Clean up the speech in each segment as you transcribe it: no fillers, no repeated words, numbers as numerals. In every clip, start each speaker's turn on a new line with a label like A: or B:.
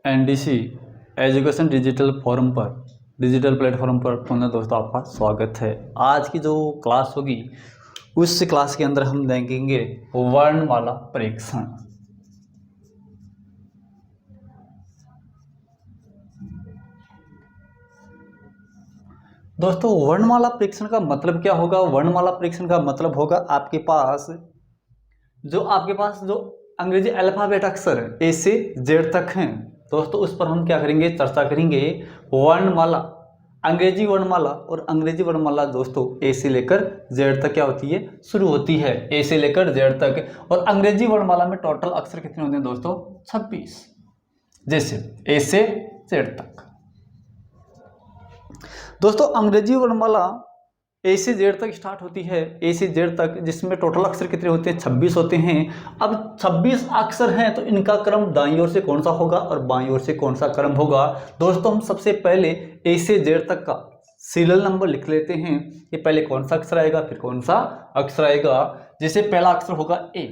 A: NDC education digital platform पर पुनः दोस्तों आपका स्वागत है। आज की जो क्लास होगी उस क्लास के अंदर हम देखेंगे वर्णमाला परीक्षण। दोस्तों वर्णमाला परीक्षण का मतलब क्या होगा? वर्णमाला परीक्षण का मतलब होगा आपके पास जो अंग्रेजी अल्फाबेट अक्षर ए से जेड तक हैं दोस्तों, उस पर हम क्या करेंगे, चर्चा करेंगे। वर्णमाला, अंग्रेजी वर्णमाला, और अंग्रेजी वर्णमाला दोस्तों ए से लेकर जेड तक क्या होती है, शुरू होती है, ए से लेकर जेड तक। और अंग्रेजी वर्णमाला में टोटल अक्षर कितने होते हैं दोस्तों? 26। जैसे ए से जेड तक। दोस्तों अंग्रेजी वर्णमाला ए से जेड तक स्टार्ट होती है, ए से जेड तक, जिसमें टोटल अक्षर कितने होते हैं? 26 होते हैं। अब 26 अक्षर हैं तो इनका क्रम दाईं ओर से कौन सा होगा और बाईं ओर से कौन सा क्रम होगा? दोस्तों हम सबसे पहले ए से जेड तक का सीरियल नंबर लिख लेते हैं कि पहले कौन सा अक्षर आएगा फिर कौन सा अक्षर आएगा। जैसे पहला अक्षर होगा ए,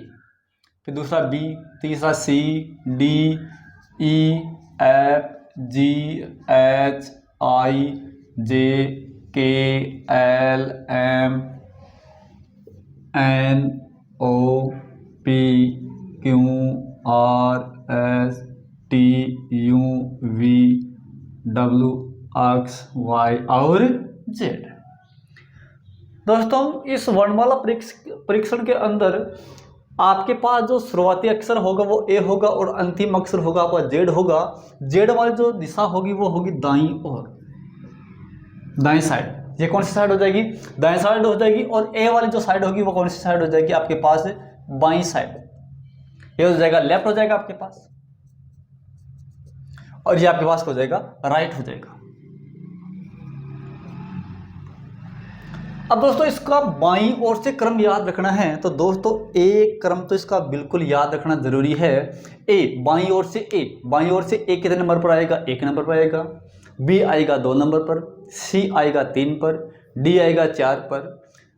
A: फिर दूसरा बी, तीसरा C, D, E, F, G, H, I, J, K, L, M, N, O, P, Q, R, S, T, U, V, W, X, Y और जेड। दोस्तों इस वर्णमाला परीक्षण के अंदर आपके पास जो शुरुआती अक्षर होगा वो ए होगा और अंतिम अक्षर होगा आपका जेड होगा। जेड वाली जो दिशा होगी वो होगी दाईं ओर, दाईं साइड। ये कौन सी साइड हो जाएगी? दाईं साइड हो जाएगी। और ए वाली जो साइड होगी वो कौन सी साइड हो जाएगी आपके पास? बाईं साइड। ये हो जाएगा लेफ्ट हो जाएगा आपके पास, और ये आपके पास हो जाएगा राइट हो जाएगा। अब दोस्तों इसका बाईं ओर से क्रम याद रखना है तो दोस्तों ए क्रम तो इसका बिल्कुल याद रखना जरूरी है। ए बाईं ओर से बाईं ओर से ए कितने नंबर पर आएगा? 1 नंबर पर आएगा। बी आएगा 2 नंबर पर, सी आएगा 3 पर, डी आएगा 4 पर।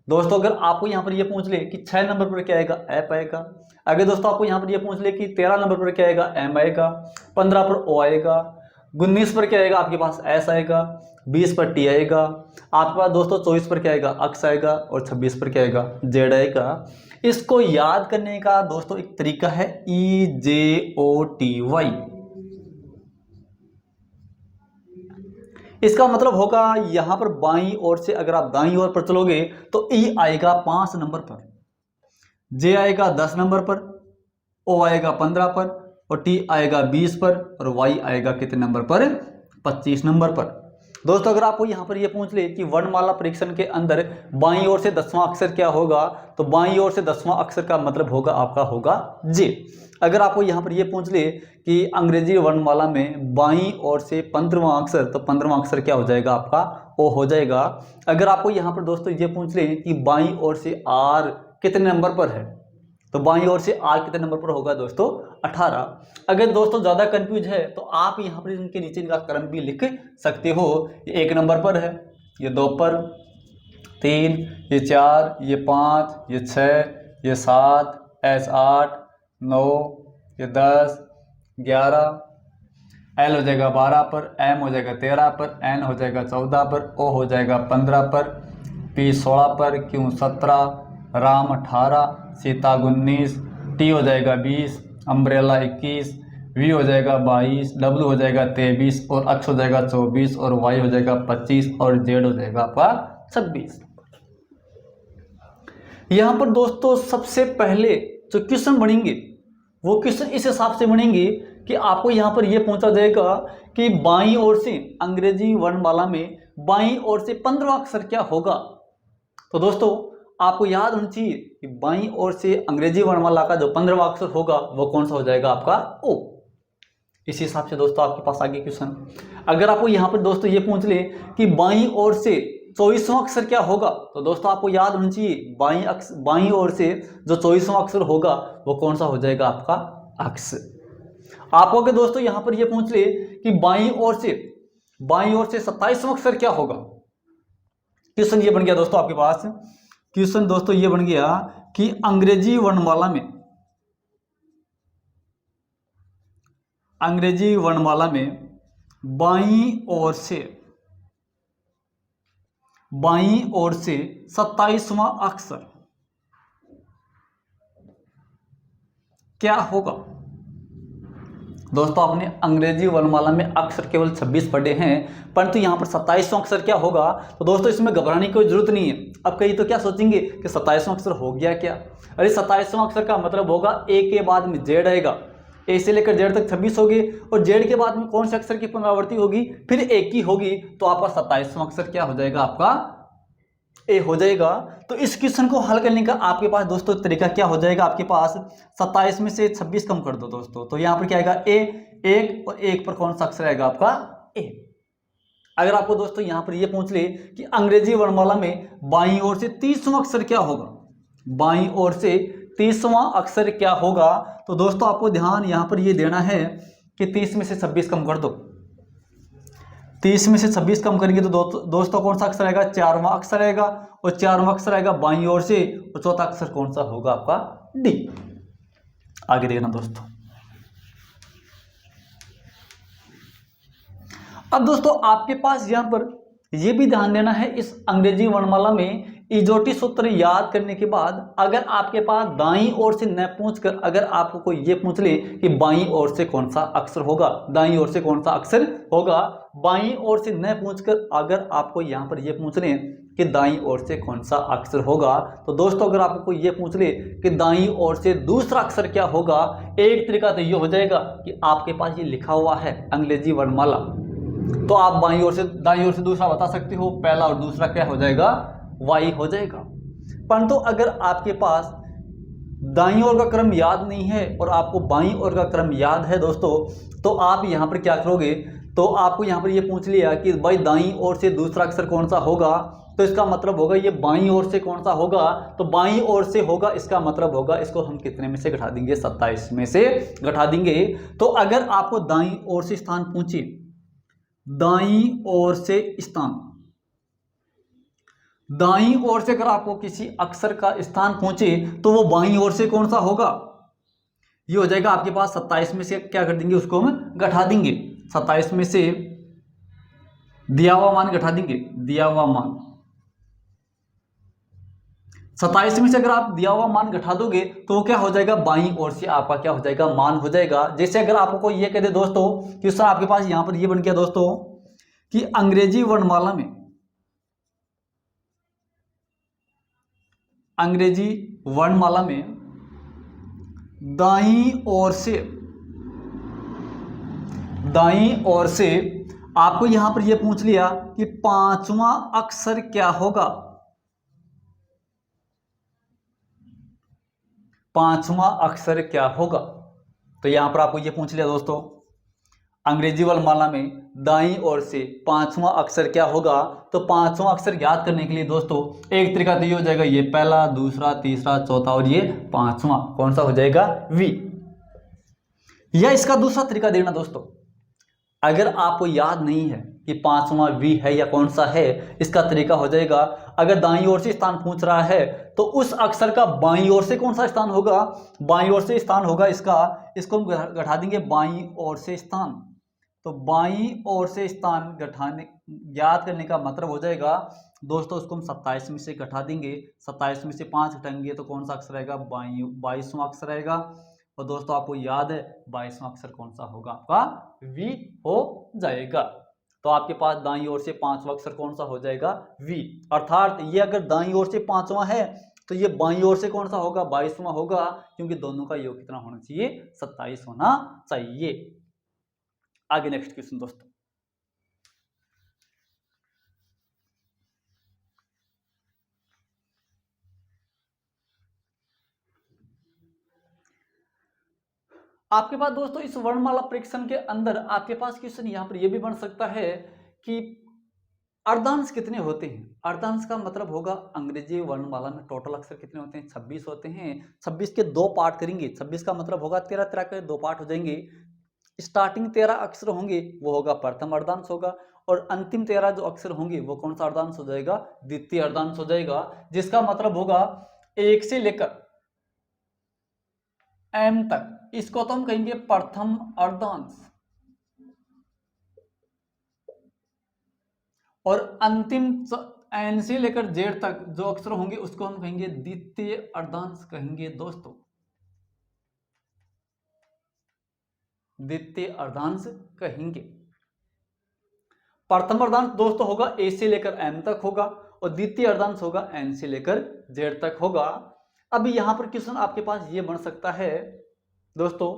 A: दोस्तों अगर आपको यहाँ पर ये पूछ ले कि 6 नंबर पर क्या आएगा? एफ आएगा। अगर दोस्तों आपको यहाँ पर ये पूछ ले कि 13 नंबर पर क्या आएगा? एम आएगा। 15 पर ओ आएगा। 19 पर क्या आएगा आपके पास? एस आएगा। 20 पर टी आएगा आपके पास दोस्तों। 24 पर क्या आएगा? अक्स आएगा। और 26 पर क्या आएगा? जेड आएगा। इसको याद करने का दोस्तों एक तरीका है EJOTY। इसका मतलब होगा यहां पर बाईं ओर से अगर आप दाईं ओर पर चलोगे तो ई आएगा 5 नंबर पर, जे आएगा 10 नंबर पर, ओ आएगा 15 पर, और टी आएगा 20 पर, और वाई आएगा कितने नंबर पर? 25 नंबर पर। दोस्तों अगर आपको यहाँ पर ये पूछ ले कि वर्णमाला परीक्षण के अंदर बाईं ओर से 10वां अक्षर क्या होगा, तो बाईं ओर से 10वां अक्षर का मतलब होगा आपका होगा जे। अगर आपको यहाँ पर ये पूछ ले कि अंग्रेजी वर्णमाला में बाईं ओर से 15वां अक्षर, तो 15वां अक्षर क्या हो जाएगा आपका? ओ हो जाएगा। अगर आपको यहाँ पर दोस्तों ये पूछ ले कि बाईं ओर से आर कितने नंबर पर है, तो बाईं ओर से आर कितने नंबर पर होगा दोस्तों? 18। अगर दोस्तों ज़्यादा कंफ्यूज है तो आप यहाँ पर इनके नीचे इनका क्रम भी लिख सकते हो। ये 1 नंबर पर है, ये 2 पर, 3, ये 4, ये 5, ये 6, ये 7, एस 8, 9, ये 10, 11, एल हो जाएगा 12 पर, एम हो जाएगा 13 पर, एन हो जाएगा 14 पर, ओ हो जाएगा 15 पर, पी 16 पर, क्यू 17, राम 18, सीता 19, टी हो जाएगा 20, अम्ब्रेला 21, वी हो जाएगा 22, डब्ल्यू हो जाएगा 23, और एक्स हो जाएगा 24, और वाई हो जाएगा 25, और जेड हो जाएगा आपका 26। यहाँ पर दोस्तों सबसे पहले जो क्वेश्चन बनेंगे वो क्वेश्चन इस हिसाब से बनेंगे कि आपको यहाँ पर यह पूछा जाएगा कि बाईं ओर से अंग्रेजी वर्णमाला में बाईं ओर से 15वां अक्षर क्या होगा। तो दोस्तों आपको याद होना चाहिए कि बाईं ओर से अंग्रेजी वर्णमाला का जो 15वां अक्षर होगा वो कौन सा हो जाएगा आपका? ओ। इसी हिसाब से दोस्तों आपके पास आगे क्वेश्चन। अगर आपको यहाँ पर दोस्तों ये पूछ ले कि बाईं ओर से 24वां अक्षर क्या होगा, तो दोस्तों आपको याद होना चाहिए बाईं ओर से जो 24वां अक्षर होगा वो कौन सा हो जाएगा आपका? अक्स। आपको अगर दोस्तों यहाँ पर ये पूछ ले कि बाईं ओर से 27वां अक्षर क्या होगा, क्वेश्चन ये बन गया दोस्तों आपके पास। क्वेश्चन दोस्तों ये बन गया कि अंग्रेजी वर्णमाला में अंग्रेजी वर्णमाला में बाईं ओर से 27वां अक्षर क्या होगा? दोस्तों आपने अंग्रेजी वर्णमाला में अक्षर केवल 26 पढ़े हैं, परंतु यहाँ पर 27वां अक्षर क्या होगा? तो दोस्तों इसमें घबराने की कोई जरूरत नहीं है। अब कई तो क्या सोचेंगे कि 27वां अक्षर हो गया क्या? अरे 27वां अक्षर का मतलब होगा ए के बाद में जेड आएगा, ए से लेकर जेड तक 26 होगी, और जेड के बाद में कौन से अक्षर की पुनरावृत्ति होगी? फिर एक ही होगी, तो आपका 27वां अक्षर क्या हो जाएगा? आपका ए हो जाएगा। तो इस क्वेश्चन को हल करने का आपके पास दोस्तों तरीका क्या हो जाएगा? आपके पास 27 में से 26 कम कर दो दोस्तों, तो यहाँ पर क्या आएगा? ए, एक, और एक पर कौन सा अक्षर आएगा? आपका ए। अगर आपको दोस्तों यहाँ पर ये पूछ ले कि अंग्रेजी वर्णमाला में बाईं ओर से 30वां अक्षर क्या होगा, बाईं ओर से 30वां अक्षर क्या होगा, तो दोस्तों आपको ध्यान यहाँ पर ये देना है कि 30 में से 26 कम कर दो। 30 में से 26 कम करेंगे तो दोस्तों कौन सा अक्षर आएगा? 4वां अक्षर आएगा, और 4वां अक्षर आएगा बाईं ओर से, और चौथा अक्षर कौन सा होगा? आपका डी। आगे देखना दोस्तों। अब दोस्तों आपके पास यहां पर यह भी ध्यान देना है, इस अंग्रेजी वर्णमाला में इजोटी सूत्र याद करने के बाद अगर आपके पास दाईं ओर से न पूछकर अगर आपको कोई ये पूछ ले कि बाईं ओर से कौन सा अक्षर होगा, दाईं ओर से कौन सा अक्षर होगा, बाईं ओर से न पूछकर अगर आपको यहाँ पर ये पूछ ले कि दाईं ओर से कौन सा अक्षर होगा, तो दोस्तों अगर आपको कोई ये पूछ ले कि दाईं ओर से दूसरा अक्षर क्या होगा, एक तरीका तो ये हो जाएगा कि आपके पास ये लिखा हुआ है अंग्रेजी वर्णमाला, तो आप बाईं ओर से दाईं ओर से दूसरा बता सकते हो, पहला और दूसरा क्या हो जाएगा? वाई हो जाएगा। परंतु अगर आपके पास दाईं ओर का क्रम याद नहीं है और आपको बाईं ओर का क्रम याद है दोस्तों, तो आप यहाँ पर क्या करोगे? तो आपको यहाँ पर ये पूछ लिया कि भाई दाईं ओर से दूसरा अक्षर कौन सा होगा, तो इसका मतलब होगा ये बाईं ओर से कौन सा होगा, तो बाईं ओर से होगा, इसका मतलब होगा इसको हम कितने में से घटा देंगे? 27 में से घटा देंगे। तो अगर आपको दाईं ओर से स्थान पूछे, दाईं ओर से स्थान, दाईं ओर से अगर आपको किसी अक्षर का स्थान पूछे तो वो बाईं ओर से कौन सा होगा? ये हो जाएगा आपके पास 27 में से क्या कर देंगे? उसको हम घटा देंगे। 27 में से दिया हुआ मान घटा देंगे, दिया हुआ मान 27 में से अगर आप दिया हुआ मान घटा दोगे तो वो क्या हो जाएगा? बाईं ओर से आपका क्या हो जाएगा? मान हो जाएगा। जैसे अगर आपको ये कह दे दोस्तों कि सर आपके पास यहां पर ये बन गया दोस्तों कि अंग्रेजी वर्णमाला में, अंग्रेजी वर्णमाला में दाईं ओर से आपको यहां पर यह पूछ लिया कि 5वां अक्षर क्या होगा, 5वां अक्षर क्या होगा। तो यहां पर आपको यह पूछ लिया दोस्तों अंग्रेजी वर्णमाला में दाईं ओर से 5वां अक्षर क्या होगा, तो 5वां अक्षर याद करने के लिए दोस्तों एक तरीका तो ये हो जाएगा, ये पहला, दूसरा, तीसरा, चौथा और ये 5वां कौन सा हो जाएगा? वी। या इसका दूसरा तरीका देखना दोस्तों, अगर आपको याद नहीं है कि 5वां वी है या कौन सा है, इसका तरीका हो जाएगा, अगर दाईं ओर से स्थान पूछ रहा है तो उस अक्षर का बाईं ओर से कौन सा स्थान होगा? बाईं ओर से स्थान होगा इसको हम घटा देंगे बाईं ओर से स्थान। तो बाईं ओर से स्थान घटाने याद करने का मतलब हो जाएगा दोस्तों, उसको हम 27 में से घटा देंगे, 27 में से 5 घटाएंगे तो कौन सा अक्षर आएगा? 22वां अक्षर आएगा। और दोस्तों आपको याद है 22वां अक्षर कौन सा होगा? आपका वी हो जाएगा। तो आपके पास दाईं ओर से 5वां अक्षर कौन सा हो जाएगा? वी। अर्थात ये अगर दाईं ओर से 5वां है तो ये बाईं ओर से कौन सा होगा? 22वां होगा, क्योंकि दोनों का योग कितना होना चाहिए? 27 होना चाहिए। आगे नेक्स्ट क्वेश्चन दोस्तों, आपके पास दोस्तों इस वर्णमाला परीक्षण के अंदर आपके पास क्वेश्चन यहां पर यह भी बन सकता है कि अर्धांश कितने होते हैं। अर्धांश का मतलब होगा अंग्रेजी वर्णमाला में टोटल अक्षर कितने होते हैं? 26 होते हैं। 26 के 2 पार्ट करेंगे, 26 का मतलब होगा 13 के 2 पार्ट हो जाएंगे। स्टार्टिंग 13 अक्षर होंगे वो होगा प्रथम अर्धांश होगा, और अंतिम 13 जो अक्षर होंगे वो कौन सा अर्धांश हो जाएगा? द्वितीय अर्धांश हो जाएगा, जिसका मतलब होगा 1 से लेकर m तक, इसको तो हम कहेंगे प्रथम अर्धांश। और अंतिम एन से लेकर जेड तक जो अक्षर होंगे उसको हम कहेंगे द्वितीय अर्धांश कहेंगे दोस्तों, द्वितीय अर्धांश कहेंगे। प्रथम अर्धांश दोस्तों होगा ए से लेकर एम तक होगा और द्वितीय अर्धांश होगा एन से लेकर जेड तक होगा। अब यहां पर क्वेश्चन आपके पास ये बन सकता है दोस्तों,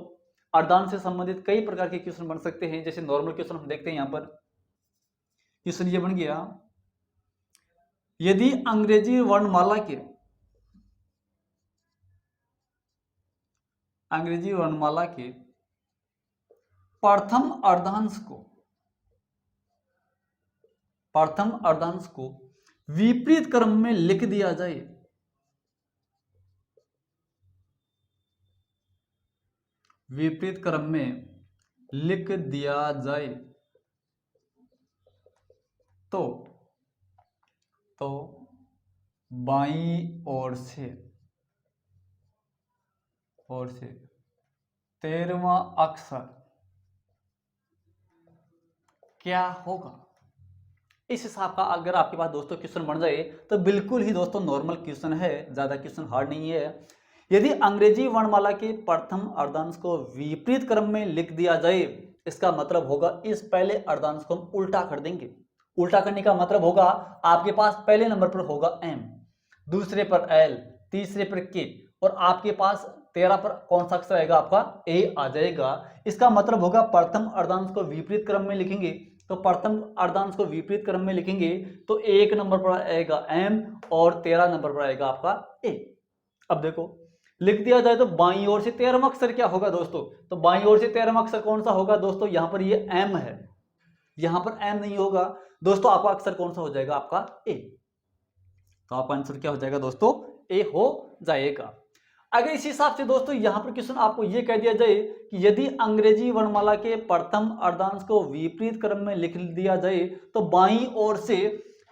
A: अर्धांश से संबंधित कई प्रकार के क्वेश्चन बन सकते हैं। जैसे नॉर्मल क्वेश्चन हम देखते हैं, यहां पर क्वेश्चन ये बन गया, यदि अंग्रेजी वर्णमाला के प्रथम अर्धांश को विपरीत क्रम में लिख दिया जाए, विपरीत क्रम में लिख दिया जाए तो बाईं ओर से 13वां अक्षर क्या होगा। इस हिसाब का अगर आपके पास दोस्तों क्वेश्चन बन जाए तो बिल्कुल ही दोस्तों नॉर्मल क्वेश्चन है, ज्यादा क्वेश्चन हार्ड नहीं है। यदि अंग्रेजी वर्णमाला के प्रथम अर्धांश को विपरीत क्रम में लिख दिया जाए, इसका मतलब होगा इस पहले अर्धांश को हम उल्टा कर देंगे। उल्टा करने का मतलब होगा आपके पास पहले नंबर पर होगा एम, दूसरे पर एल, तीसरे पर के और आपके पास 13 पर कौन सा अक्षर आएगा, आपका ए आ जाएगा। इसका मतलब होगा प्रथम अर्धांश को विपरीत क्रम में लिखेंगे तो प्रथम अर्धांश को विपरीत क्रम में लिखेंगे तो 1 नंबर पर आएगा एम और 13 नंबर पर आएगा आपका ए। अब देखो लिख दिया जाए तो बाईं ओर से 13वां अक्षर क्या होगा दोस्तों, तो बाईं ओर से 13वां अक्षर कौन सा होगा दोस्तों, यहां पर ये एम है, यहां पर एम नहीं होगा दोस्तों, आपका अक्षर कौन सा हो जाएगा, आपका ए। तो आपका आंसर क्या हो जाएगा दोस्तों, ए हो जाएगा। अगर इसी हिसाब से दोस्तों यहां पर क्वेश्चन आपको यह कह दिया जाए कि यदि अंग्रेजी वर्णमाला के प्रथम अर्धांश को विपरीत क्रम में लिख दिया जाए तो बाईं ओर से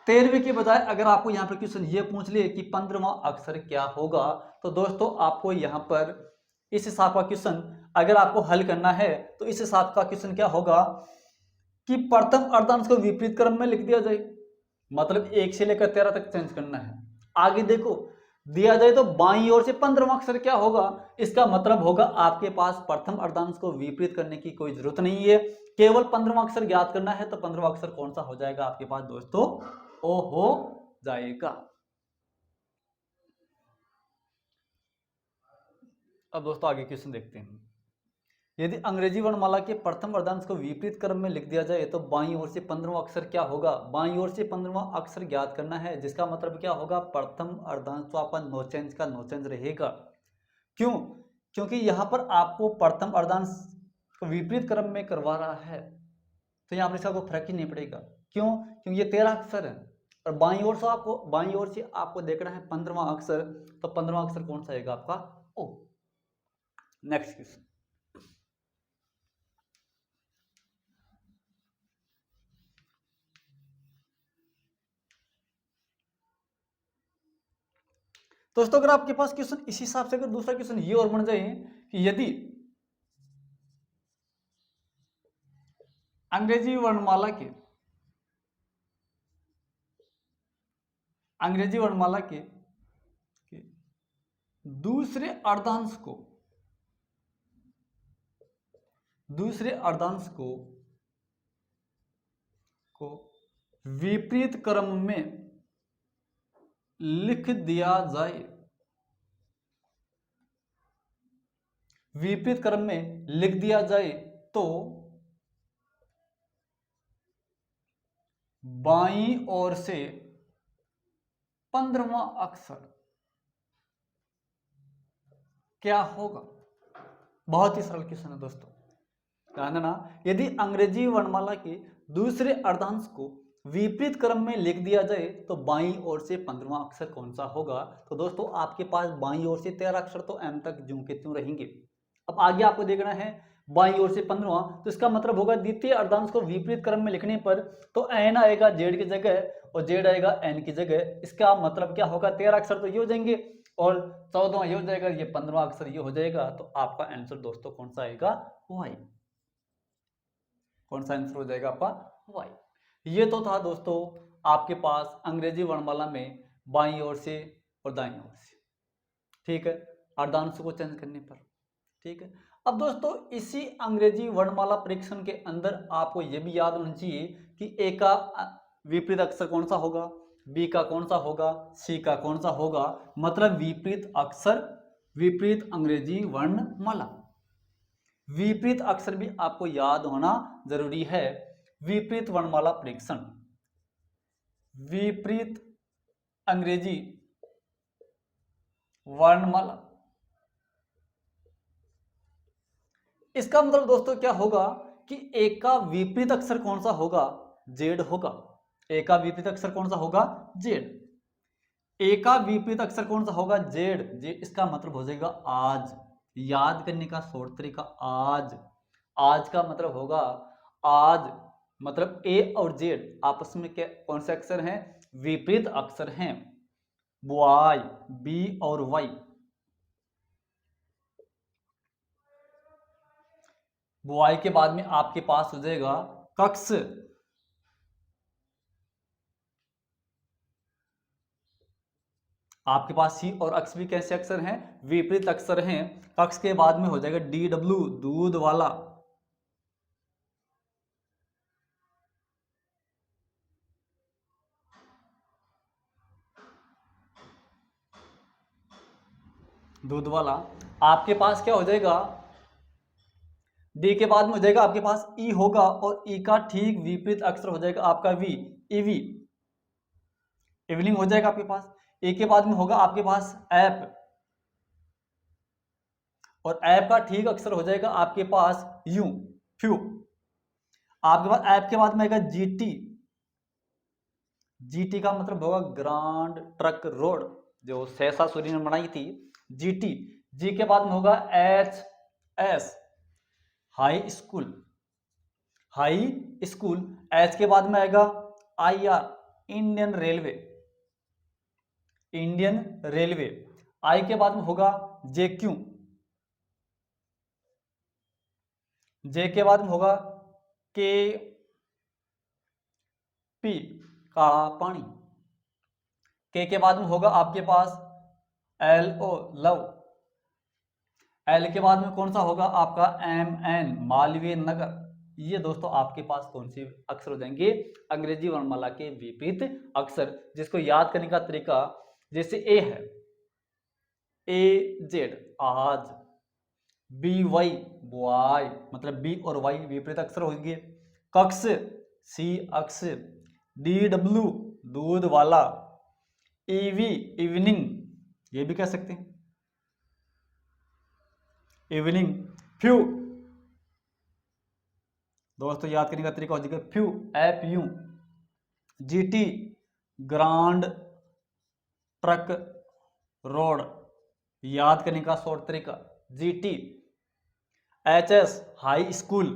A: 13वें के बजाय अगर आपको यहां पर क्वेश्चन ये पूछ ले कि 15वां अक्षर क्या होगा, तो दोस्तों आपको यहां पर इस हिसाब का क्वेश्चन अगर आपको हल करना है तो इस हिसाब का क्वेश्चन क्या होगा कि प्रथम अर्धांश को विपरीत क्रम में लिख दिया जाए, मतलब 1 से लेकर 13 तक चेंज करना है। आगे देखो दिया जाए तो बाईं ओर से 15वां अक्षर क्या होगा, इसका मतलब होगा आपके पास प्रथम अर्धांश को विपरीत करने की कोई जरूरत नहीं है, केवल 15वां अक्षर ज्ञात करना है। तो 15वां अक्षर कौन सा हो जाएगा आपके पास दोस्तों, ओ हो जाएगा। अब दोस्तों आगे क्वेश्चन देखते हैं, यदि अंग्रेजी वर्णमाला के प्रथम अर्धांश को विपरीत क्रम में लिख दिया जाए तो बाईं ओर से 15वां अक्षर क्या होगा, बाईं ओर से 15वां अक्षर ज्ञात करना है, जिसका मतलब क्या होगा प्रथम अर्धांश तो आपका नो चेंज का नो चेंज रहेगा। क्यों, क्योंकि यहां पर आपको प्रथम अर्धांश को विपरीत क्रम में करवा रहा है तो यहां पर इसका कोई फर्क ही नहीं पड़ेगा। क्यों, क्योंकि ये 13 अक्षर है और बाईं ओर से आपको देखना है 15वां अक्षर, तो 15वां अक्षर कौन सा आएगा आपका ओ। नेक्स्ट क्वेश्चन, दोस्तों अगर आपके पास क्वेश्चन इसी हिसाब से अगर दूसरा क्वेश्चन ये और बन जाए कि यदि अंग्रेजी वर्णमाला के दूसरे अर्धांश को विपरीत क्रम में लिख दिया जाए, विपरीत क्रम में लिख दिया जाए तो बाईं ओर से 15वां अक्षर क्या होगा। बहुत ही सरल क्वेश्चन है दोस्तों, ध्यान देना। यदि अंग्रेजी वर्णमाला के दूसरे अर्धांश को विपरीत क्रम में लिख दिया जाए तो बाईं ओर से 15वां अक्षर कौन सा होगा, तो दोस्तों आपके पास बाईं ओर से 13 अक्षर तो एम तक ज्यों के त्यों रहेंगे। अब आगे आपको देखना है बाईं ओर से 15वां, तो इसका मतलब होगा द्वितीय अर्धांश को विपरीत क्रम में लिखने पर तो एन आएगा जेड की जगह और जेड आएगा एन की जगह। इसका मतलब क्या होगा, 13 अक्षर तो ये हो जाएंगे और 14वां ये हो जाएगा, ये 15वां अक्षर ये हो जाएगा। तो आपका आंसर दोस्तों कौन सा आएगा, वाई। कौन सा आंसर हो जाएगा आपका, वाई। ये तो था दोस्तों आपके पास अंग्रेजी वर्णमाला में बाईं ओर से और दाईं ओर से, ठीक है, अर्धांश को चेंज करने पर, ठीक है। अब दोस्तों इसी अंग्रेजी वर्णमाला परीक्षण के अंदर आपको यह भी याद होना चाहिए कि ए का विपरीत अक्षर कौन सा होगा, बी का कौन सा होगा, सी का कौन सा होगा, मतलब विपरीत अक्षर, विपरीत अंग्रेजी वर्णमाला। विपरीत अक्षर भी आपको याद होना जरूरी है। विपरीत वर्णमाला परीक्षण, विपरीत अंग्रेजी वर्णमाला, इसका मतलब दोस्तों क्या होगा कि ए का विपरीत अक्षर कौन सा होगा, जेड होगा। ए का विपरीत अक्षर कौन सा होगा, जेड। ए का विपरीत अक्षर कौन सा होगा, जेड। जे इसका मतलब हो जाएगा आज। याद करने का शॉर्ट तरीका आज। आज का मतलब होगा आज, मतलब ए और जेड आपस में क्या कौन से अक्षर हैं, विपरीत अक्षर हैं। वाई, बी और वाई, वाई के बाद में आपके पास हो जाएगा कक्ष। आपके पास सी और अक्ष भी कैसे अक्षर हैं, विपरीत अक्षर हैं। कक्ष के बाद में हो जाएगा डी डब्ल्यू, दूध वाला। दूध वाला। आपके पास क्या हो जाएगा, डी के बाद में हो जाएगा आपके पास ई होगा, और ई का ठीक विपरीत अक्षर हो जाएगा आपका वी, ईवी, इवनिंग हो जाएगा आपके पास। ए के बाद में होगा आपके पास ऐप, और ऐप का ठीक अक्षर हो जाएगा आपके पास यू, फ्यू। आपके पास ऐप के बाद में आएगा जीटी, जीटी का मतलब होगा ग्रांड ट्रक रोड, जो सहसा सूरी ने बनाई थी, जीटी। जी के बाद में होगा H S, high school, high school. H के बाद में आएगा I R, Indian railway, Indian railway. I के बाद में होगा जे क्यू, जे के बाद में होगा के पी, काला पानी। के बाद में होगा आपके पास एल ओ, लव। एल के बाद में कौन सा होगा आपका एम एन, मालवीय नगर। ये दोस्तों आपके पास कौन से अक्षर हो जाएंगे, अंग्रेजी वर्णमाला के विपरीत अक्षर, जिसको याद करने का तरीका जैसे ए है, ए जेड आज, बी वाई बॉय, मतलब बी और वाई विपरीत अक्षर होंगे। कक्ष, सी अक्ष, डी डब्ल्यू दूध वाला, ईवी इवनिंग, ये भी कह सकते हैं इवनिंग। फ्यू, दोस्तों याद करने का तरीका हो जाएगा few, F you. GT grand truck road, याद करने का शॉर्ट तरीका GT. H S high school,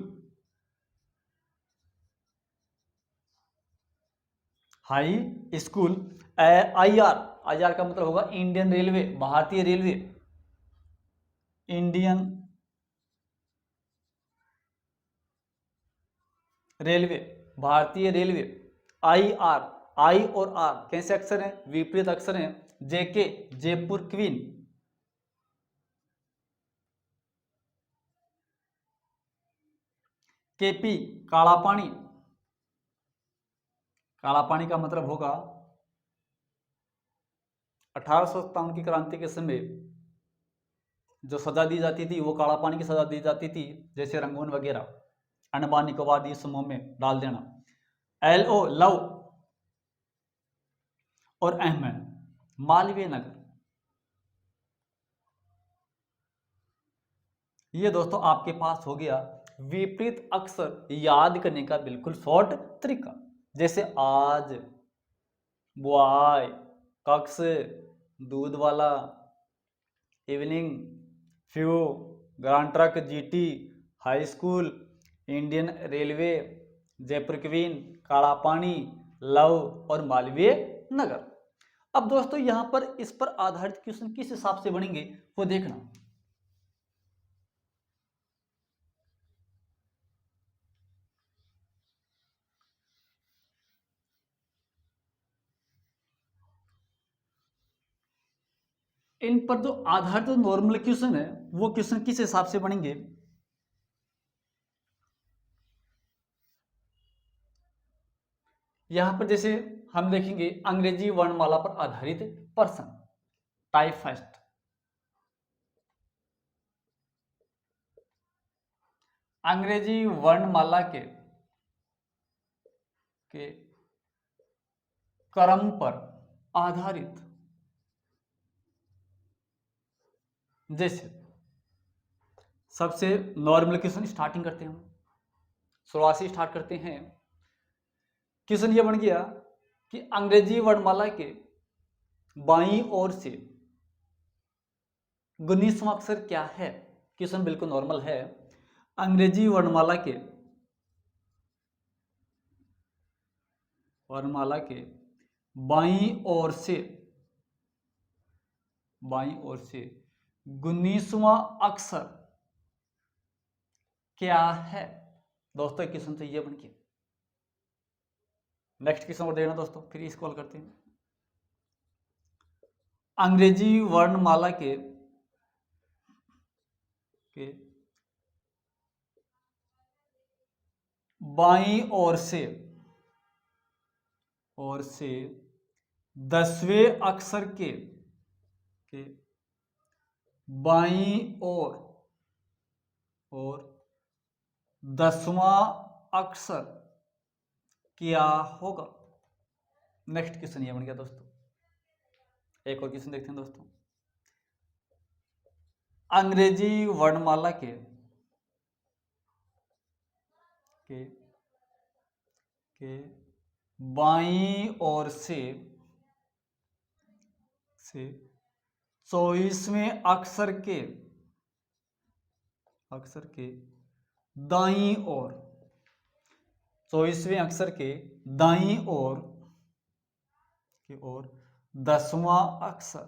A: high school. I R, I R का मतलब होगा इंडियन रेलवे, भारतीय रेलवे, इंडियन रेलवे, भारतीय रेलवे। आई आर, आई और आर कैसे अक्षर हैं, विपरीत अक्षर हैं। जेके जयपुर क्वीन, केपी काला पानी, काला पानी का मतलब होगा 1857 की क्रांति के समय जो सजा दी जाती थी वो काला पानी की सजा दी जाती थी, जैसे रंगून वगैरह, अंडमान निकोबार द्वीप समूह में डाल देना। एल ओ लव, और अहमद मालवीय नगर। ये दोस्तों आपके पास हो गया विपरीत अक्षर याद करने का बिल्कुल शॉर्ट तरीका, जैसे आज, बॉय, कक्ष, दूध वाला, evening, few, grand truck, GT, high school, Indian railway, Jaipur queen, काला पानी, लव और मालवीय नगर। अब दोस्तों यहां पर इस पर आधारित क्वेश्चन किस हिसाब से बनेंगे वो देखना। इन पर जो आधारित जो नॉर्मल क्वेश्चन है वो क्वेश्चन किस हिसाब से बनेंगे, यहां पर जैसे हम देखेंगे अंग्रेजी वर्णमाला पर आधारित प्रश्न, टाइप फर्स्ट, अंग्रेजी वर्णमाला के क्रम पर आधारित, जैसे सबसे नॉर्मल क्वेश्चन स्टार्टिंग करते हैं, हम शुरुआत से स्टार्ट करते हैं। क्वेश्चन ये बन गया कि अंग्रेजी वर्णमाला के बाईं ओर से 19वां अक्षर क्या है। क्वेश्चन बिल्कुल नॉर्मल है। अंग्रेजी वर्णमाला के बाईं ओर से 19वां अक्षर क्या है। दोस्तों क्वेश्चन तो ये बन के, नेक्स्ट क्वेश्चन और देखना दोस्तों, फिर इस कॉल करते हैं। अंग्रेजी वर्णमाला के बाईं ओर से 10वें अक्षर के बाईं ओर 10वां अक्षर क्या होगा। नेक्स्ट क्वेश्चन ये बन गया दोस्तों। एक और क्वेश्चन देखते हैं दोस्तों। अंग्रेजी वर्णमाला के बाईं ओर से 24वें अक्षर के दाईं ओर, 24वें अक्षर के दाईं ओर 10वां अक्षर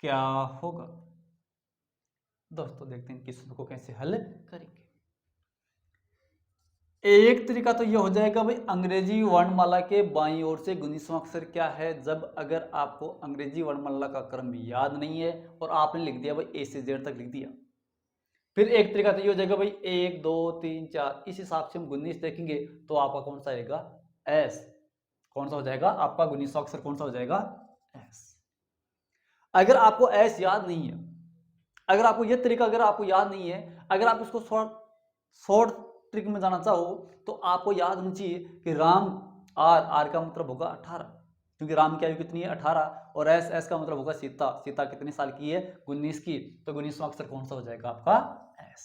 A: क्या होगा। दोस्तों देखते हैं क्वेश्चन को कैसे हल करेंगे। एक तरीका तो यह हो जाएगा भाई, अंग्रेजी वर्णमाला के बाईं ओर से 19वां अक्षर क्या है, जब अगर आपको अंग्रेजी वर्णमाला का क्रम याद नहीं है और आपने लिख दिया भाई ए से जेड तक लिख दिया। फिर एक तरीका तो ये हो जाएगा भाई 1 2 3 4, इस हिसाब से हम 19 देखेंगे तो आपका कौन सा आएगा, एस। कौन सा हो जाएगा आपका 19वां अक्षर, कौन सा हो जाएगा, एस। अगर आपको एस याद नहीं है, अगर आपको यह तरीका अगर आपको याद नहीं है, अगर आप इसको शॉर्ट ट्रिक में जाना चाहो तो आपको याद होना चाहिए कि राम, आर का मतलब होगा 18, क्योंकि राम की आयु कितनी है 18, और एस का मतलब होगा सीता, सीता कितने साल की है 19 की, तो 19वां अक्षर कौन सा हो जाएगा आपका, एस।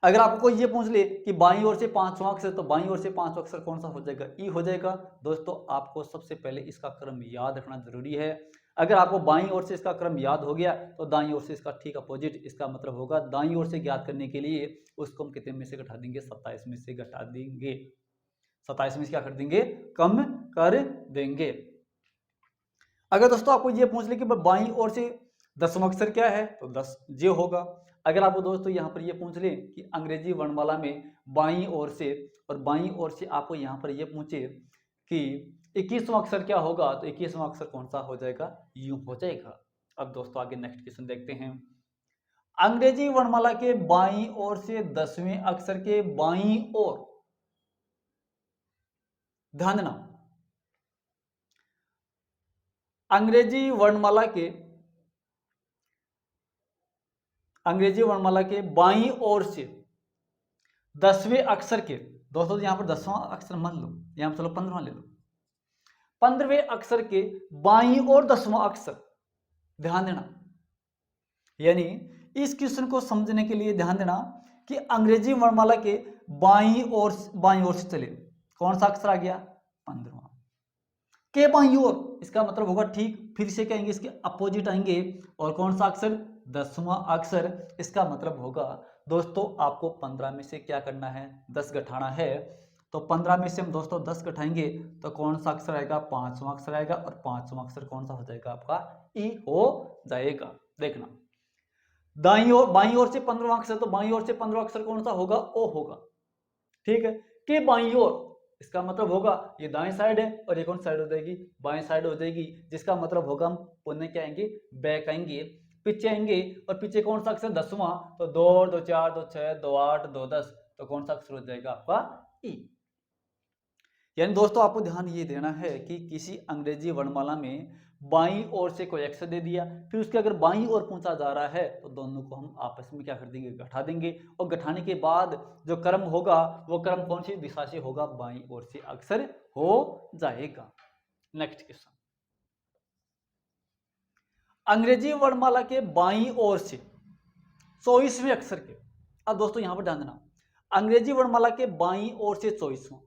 A: अगर आपको ये पूछ ले कि बाईं ओर से 5वां अक्षर, तो बाईं ओर से 5वां अक्षर कौन सा हो जाएगा, ई हो जाएगा। दोस्तों आपको सबसे पहले इसका क्रम याद रखना जरूरी है। अगर आपको बाईं ओर से इसका क्रम याद हो गया तो दाईं ओर से इसका ठीक अपोजिट इसका मतलब होगा। दाईं ओर से ज्ञात करने के लिए उसको हम कितने में से घटा देंगे, 27 में से घटा देंगे, 27 में से क्या कर देंगे, कम कर देंगे। अगर दोस्तों आपको ये पूछ ले कि बाईं ओर से 10वां अक्षर क्या है, तो 10 जे होगा। अगर आपको दोस्तों यहाँ पर ये पूछ ले कि अंग्रेजी वर्णमाला में बाईं ओर से, और बाईं ओर से आपको यहाँ पर ये पूछे कि 21वां अक्षर क्या होगा, तो 21वां अक्षर कौन सा हो जाएगा, यूं हो जाएगा। अब दोस्तों आगे नेक्स्ट क्वेश्चन देखते हैं। अंग्रेजी वर्णमाला के बाईं ओर से 10वें अक्षर के बाईं ओर, ध्यान देना, अंग्रेजी वर्णमाला के बाईं ओर से 10वें अक्षर के, दोस्तों यहां पर 10वां अक्षर मत लो, यहां पर चलो 15वां ले लो, 15वें अक्षर के बाईं ओर 10वां अक्षर, ध्यान देना। यानी इस क्वेश्चन को समझने के लिए ध्यान देना कि अंग्रेजी वर्णमाला के बाईं ओर से चले, कौन सा अक्षर आ गया, 15वां के बाईं ओर, इसका मतलब होगा ठीक फिर से कहेंगे इसके अपोजिट आएंगे, और कौन सा अक्षर, 10वां अक्षर, इसका मतलब होगा दोस्तों आपको 15 में से क्या करना है, 10 घटाना है। तो 15 में से हम दोस्तों 10 घटाएंगे तो कौन सा अक्षर आएगा, 5वां अक्षर आएगा, और 5वां अक्षर कौन सा हो जाएगा आपका, ई हो जाएगा। देखना दाईं ओर, बाईं ओर से 15वां अक्षर, तो बाईं ओर से 15वां अक्षर कौन सा होगा, ओ होगा, ठीक है। के बाईं ओर, इसका मतलब होगा ये दाएं साइड है और ये कौन साइड हो जाएगी, बाएं साइड हो जाएगी, जिसका मतलब होगा हम पुनः क्या आएंगे, बैक आएंगे, पीछे आएंगे। और पीछे कौन सा अक्षर, 10वां, तो 2 और 2 4 2 6 2 8 2 10, तो कौन सा अक्षर हो जाएगा आपका ई। यानी दोस्तों आपको ध्यान ये देना है कि किसी अंग्रेजी वर्णमाला में बाईं ओर से कोई अक्षर दे दिया, फिर उसके अगर बाईं ओर पूछा जा रहा है तो दोनों को हम आपस में क्या कर देंगे, घटा देंगे। और घटाने के बाद जो क्रम होगा वो क्रम कौन सी दिशा से होगा, बाईं ओर से अक्षर हो जाएगा। नेक्स्ट क्वेश्चन, अंग्रेजी वर्णमाला के बाईं ओर से 24वें अक्षर के, अब दोस्तों यहां पर ध्यान देना, अंग्रेजी वर्णमाला के बाईं ओर से 24वां,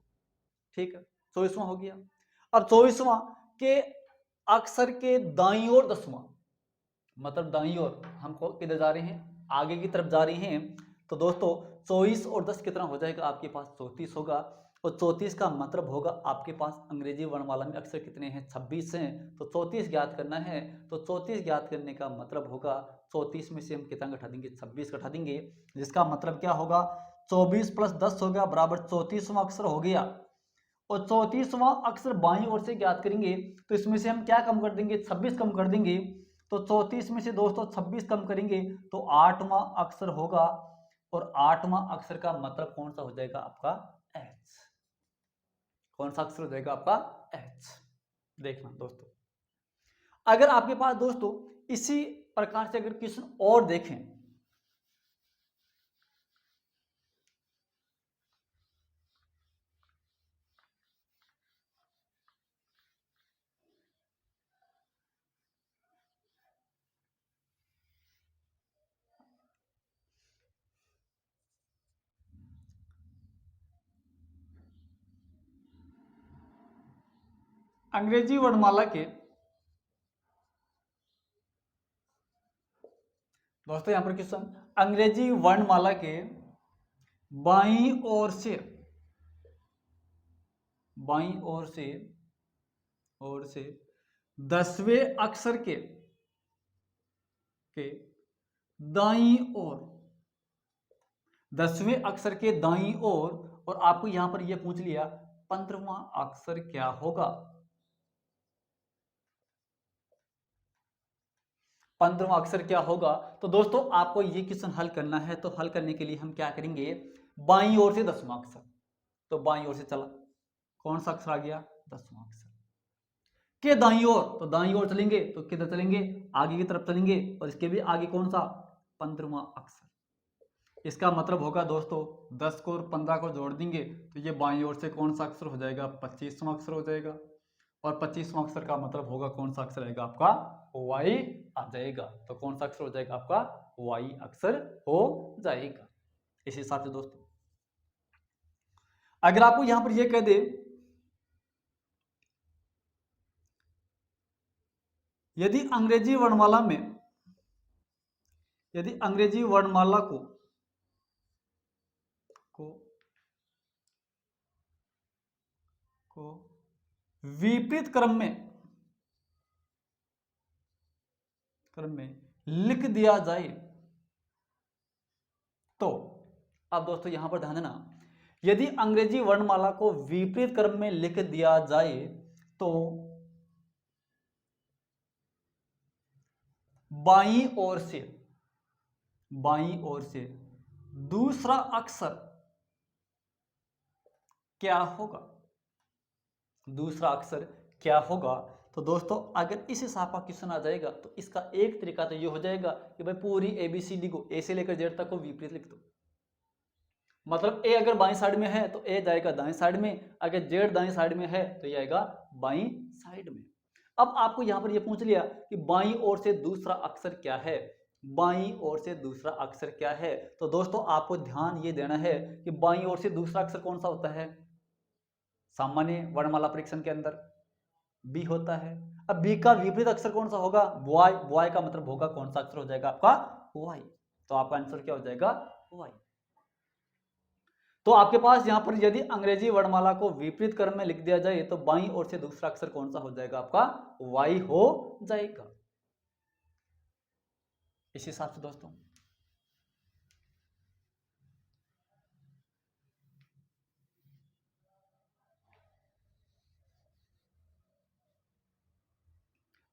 A: ठीक है 24वां हो गया। अब 24वां के अक्षर के दाईं ओर 10वां, मतलब दाईं ओर हम किधर जा रहे हैं, आगे की तरफ जा रहे हैं। तो दोस्तों 24 और 10 कितना हो जाएगा आपके पास, 34 होगा। और 34 का मतलब होगा आपके पास अंग्रेजी वर्णमाला में अक्षर कितने हैं, 26 हैं। तो 34 ज्ञात करना है, तो 34 ज्ञात करने का मतलब होगा 34 में से हम कितना घटा देंगे, 26 घटा देंगे, जिसका मतलब क्या होगा, 24 + 10 हो गया बराबर 34वां अक्षर हो गया। और 34वां अक्षर बाईं ओर से ज्ञात करेंगे, तो इसमें से हम क्या कम कर देंगे, 26 कम कर देंगे। तो 34 में से दोस्तों 26 कम करेंगे तो 8वां अक्षर होगा। और 8वां अक्षर का मतलब कौन सा हो जाएगा आपका, एच। कौन सा अक्षर हो जाएगा आपका, एच। देखना दोस्तों, अगर आपके पास दोस्तों इसी प्रकार से अगर क्वेश्चन और देखें, अंग्रेजी वर्णमाला के दोस्तों यहां पर क्वेश्चन, अंग्रेजी वर्णमाला के बाईं ओर से, बाईं ओर से 10वें अक्षर के दाईं ओर, 10वें अक्षर के दाईं ओर, और आपको यहां पर यह पूछ लिया 15वां अक्षर क्या होगा, 15वां अक्षर क्या होगा। तो दोस्तों आपको ये क्वेश्चन हल करना है, तो हल करने के लिए हम क्या करेंगे, बाईं ओर से 10वां अक्षर, तो बाईं ओर से चला, कौन सा अक्षर आ गया, 10वां अक्षर के दाईं ओर, तो दाईं ओर चलेंगे तो किधर चलेंगे, आगे की तरफ चलेंगे, और इसके भी आगे कौन सा, 15वां अक्षर। इसका मतलब होगा दोस्तों 10 को और 15 को जोड़ देंगे तो ये बाईं ओर से कौन सा अक्षर हो जाएगा, 25वां अक्षर हो जाएगा। और 25वां अक्षर का मतलब होगा कौन सा अक्षर आएगा आपका, वाई आ जाएगा। तो कौन सा अक्षर हो जाएगा आपका, वाई अक्षर हो जाएगा। इस हिसाब से दोस्तों अगर आपको यहां पर यह कह दे, यदि अंग्रेजी वर्णमाला में, यदि अंग्रेजी वर्णमाला को विपरीत क्रम में लिख दिया जाए, तो अब दोस्तों यहां पर ध्यान देना, यदि अंग्रेजी वर्णमाला को विपरीत क्रम में लिख दिया जाए तो बाईं ओर से दूसरा अक्षर क्या होगा, दूसरा अक्षर क्या होगा। तो दोस्तों अगर इस हिसाब का क्वेश्चन आ जाएगा तो इसका एक तरीका तो ये हो जाएगा कि भाई पूरी एबीसीडी को ए से लेकर जेड तक को विपरीत लिख दो। मतलब ए अगर बाईं साइड में है तो ए जाएगा दाएं साइड में, अगर जेड दाएं साइड में है तो ये आएगा बाईं साइड में। अब आपको यहां पर ये पूछ लिया कि बाईं ओर से दूसरा अक्षर क्या है, बाईं ओर से दूसरा अक्षर क्या है। तो दोस्तों आपको ध्यान ये देना है कि बाईं ओर से दूसरा अक्षर कौन सा होता है, सामान्य वर्णमाला परीक्षण के अंदर बी होता है। अब बी का विपरीत अक्षर कौन सा होगा, वाई, वाई का मतलब होगा कौन सा अक्षर हो जाएगा आपका, वाई। तो आपका आंसर क्या हो जाएगा, वाई। तो आपके पास यहां पर यदि अंग्रेजी वर्णमाला को विपरीत क्रम में लिख दिया जाए तो बाईं ओर से दूसरा अक्षर कौन सा हो जाएगा आपका, वाई हो जाएगा। इस हिसाब से दोस्तों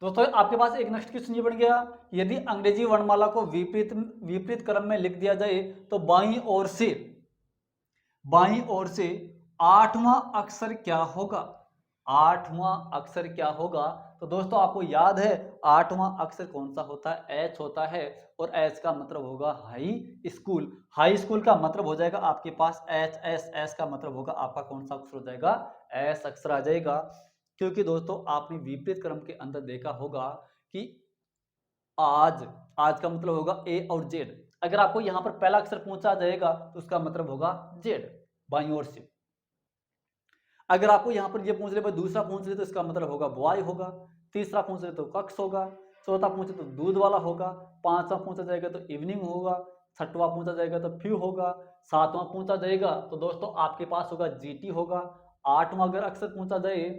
A: दोस्तों आपके पास एक नेक्स्ट क्वेश्चन ये बन गया, यदि अंग्रेजी वर्णमाला को विपरीत विपरीत क्रम में लिख दिया जाए तो बाईं ओर से आठवां अक्षर क्या होगा? आठवां अक्षर क्या होगा? तो दोस्तों आपको याद है आठवां अक्षर कौन सा होता है? एच होता है, और एच का मतलब होगा हाई स्कूल। हाई स्कूल का मतलब हो जाएगा आपके पास एच एस, एस का मतलब होगा आपका कौन सा अक्षर हो जाएगा? एस अक्षर आ जाएगा। क्योंकि दोस्तों आपने विपरीत क्रम के अंदर देखा होगा कि आज, आज का मतलब होगा ए और जेड। अगर आपको यहां पर पहला अक्षर पूछा जाएगा तो उसका मतलब होगा जेड, बाईं ओर से। अगर आपको यहां पर ये पूछ ले, दूसरा पूछ ले तो इसका मतलब होगा बॉय होगा, तीसरा पूछ ले तो कक्स होगा, चौथा पूछे तो दूध वाला होगा, पांचवा पूछा जाएगा तो इवनिंग होगा, छठवां पूछा जाएगा तो फ्यू होगा, सातवां पूछा जाएगा तो दोस्तों आपके पास होगा जीटी होगा, आठवां अगर अक्षर पूछा जाए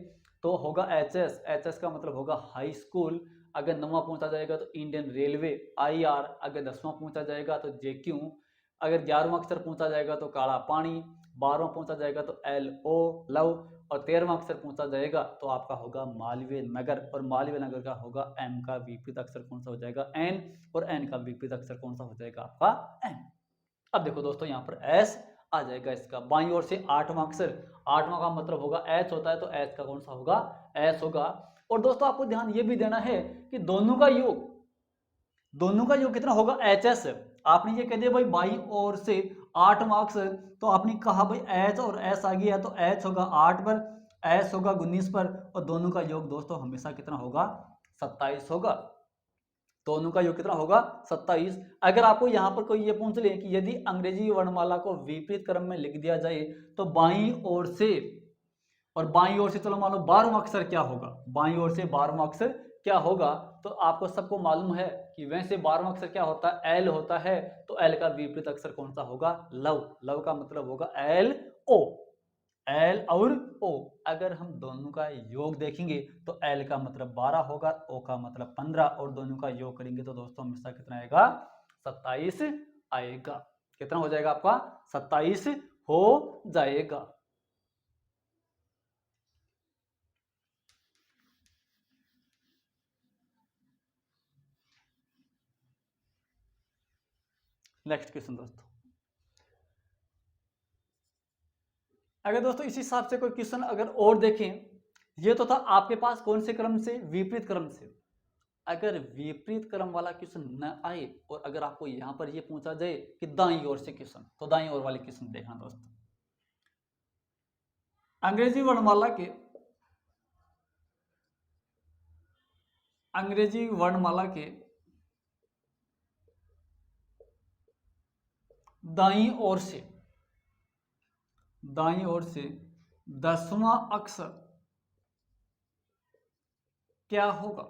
A: तो होगा एचएस, एचएस का मतलब होगा हाई स्कूल। अगर नौवां पूछा जाएगा तो इंडियन रेलवे आईआर, अगर 10वां पूछा जाएगा तो जेक्यू, अगर 11वां अक्षर पूछा जाएगा तो काला पानी, 12वां पूछा जाएगा तो LO लव, और 13वां अक्षर पूछा जाएगा तो आपका होगा मालवीय नगर, और मालवीय नगर का होगा M का विपरीत अक्षर कौन सा हो जाएगा? N, और N का विपरीत अक्षर कौन सा हो जाएगा आपका? M। अब देखो दोस्तों यहाँ पर S आ जाएगा इसका, बाईं ओर से आठवां अक्षर, आठवां का मतलब होगा H होता है तो H का कौन सा होगा? S होगा। और दोस्तों आपको ध्यान ये भी देना है कि दोनों का योग कितना होगा? HS। आपने ये कह दिया भाई बाईं ओर से आठवां अक्षर, तो आपने कहा भाई H और S आ गया तो H होगा 8 पर, S होगा 19 पर, और दोनों का योग दोस्तों हमेशा कितना होगा? 27 होगा। दोनों का योग कितना होगा? 27। अगर आपको यहाँ पर कोई ये पूछ ले कि यदि अंग्रेजी वर्णमाला को विपरीत क्रम में लिख दिया जाए तो बाईं ओर से, और बाईं ओर से चलो मान लो 12वां अक्षर क्या होगा? बाईं ओर से 12वां अक्षर क्या होगा? तो आपको सबको मालूम है कि वैसे 12वां अक्षर क्या होता है? एल होता है, तो एल का विपरीत अक्षर कौन सा होगा? लव। लव का मतलब होगा LO, एल और ओ। अगर हम दोनों का योग देखेंगे तो एल का मतलब 12 होगा, ओ का मतलब 15, और दोनों का योग करेंगे तो दोस्तों हमेशा कितना आएगा? 27 आएगा। कितना हो जाएगा आपका? 27 हो जाएगा। नेक्स्ट क्वेश्चन दोस्तों, अगर दोस्तों इसी हिसाब से कोई क्वेश्चन अगर और देखें, ये तो था आपके पास कौन से क्रम से? विपरीत क्रम से। अगर विपरीत क्रम वाला क्वेश्चन न आए और अगर आपको यहां पर ये पूछा जाए कि दाईं ओर से क्वेश्चन, तो दाईं ओर वाले क्वेश्चन देखना दोस्तों। अंग्रेजी वर्णमाला के दाईं ओर से 10वां अक्षर क्या होगा?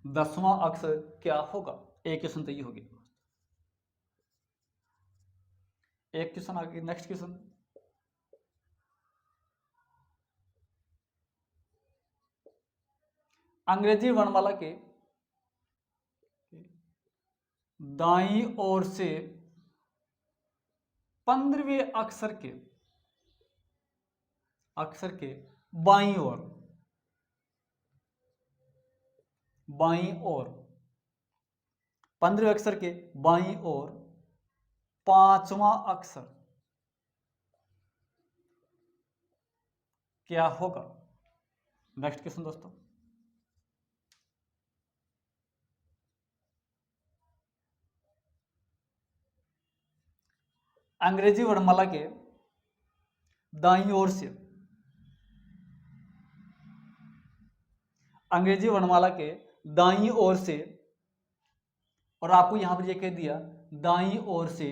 A: 10वां अक्षर क्या होगा? एक क्वेश्चन तो ये हो गया। एक क्वेश्चन आगे, नेक्स्ट क्वेश्चन, अंग्रेजी वर्णमाला के दाईं ओर से 15वें अक्षर के बाईं ओर 15वें अक्षर के बाईं ओर 5वां अक्षर क्या होगा? नेक्स्ट क्वेश्चन दोस्तों, अंग्रेजी वर्णमाला के दाईं ओर से और आपको यहां पर ये कह दिया दाईं ओर से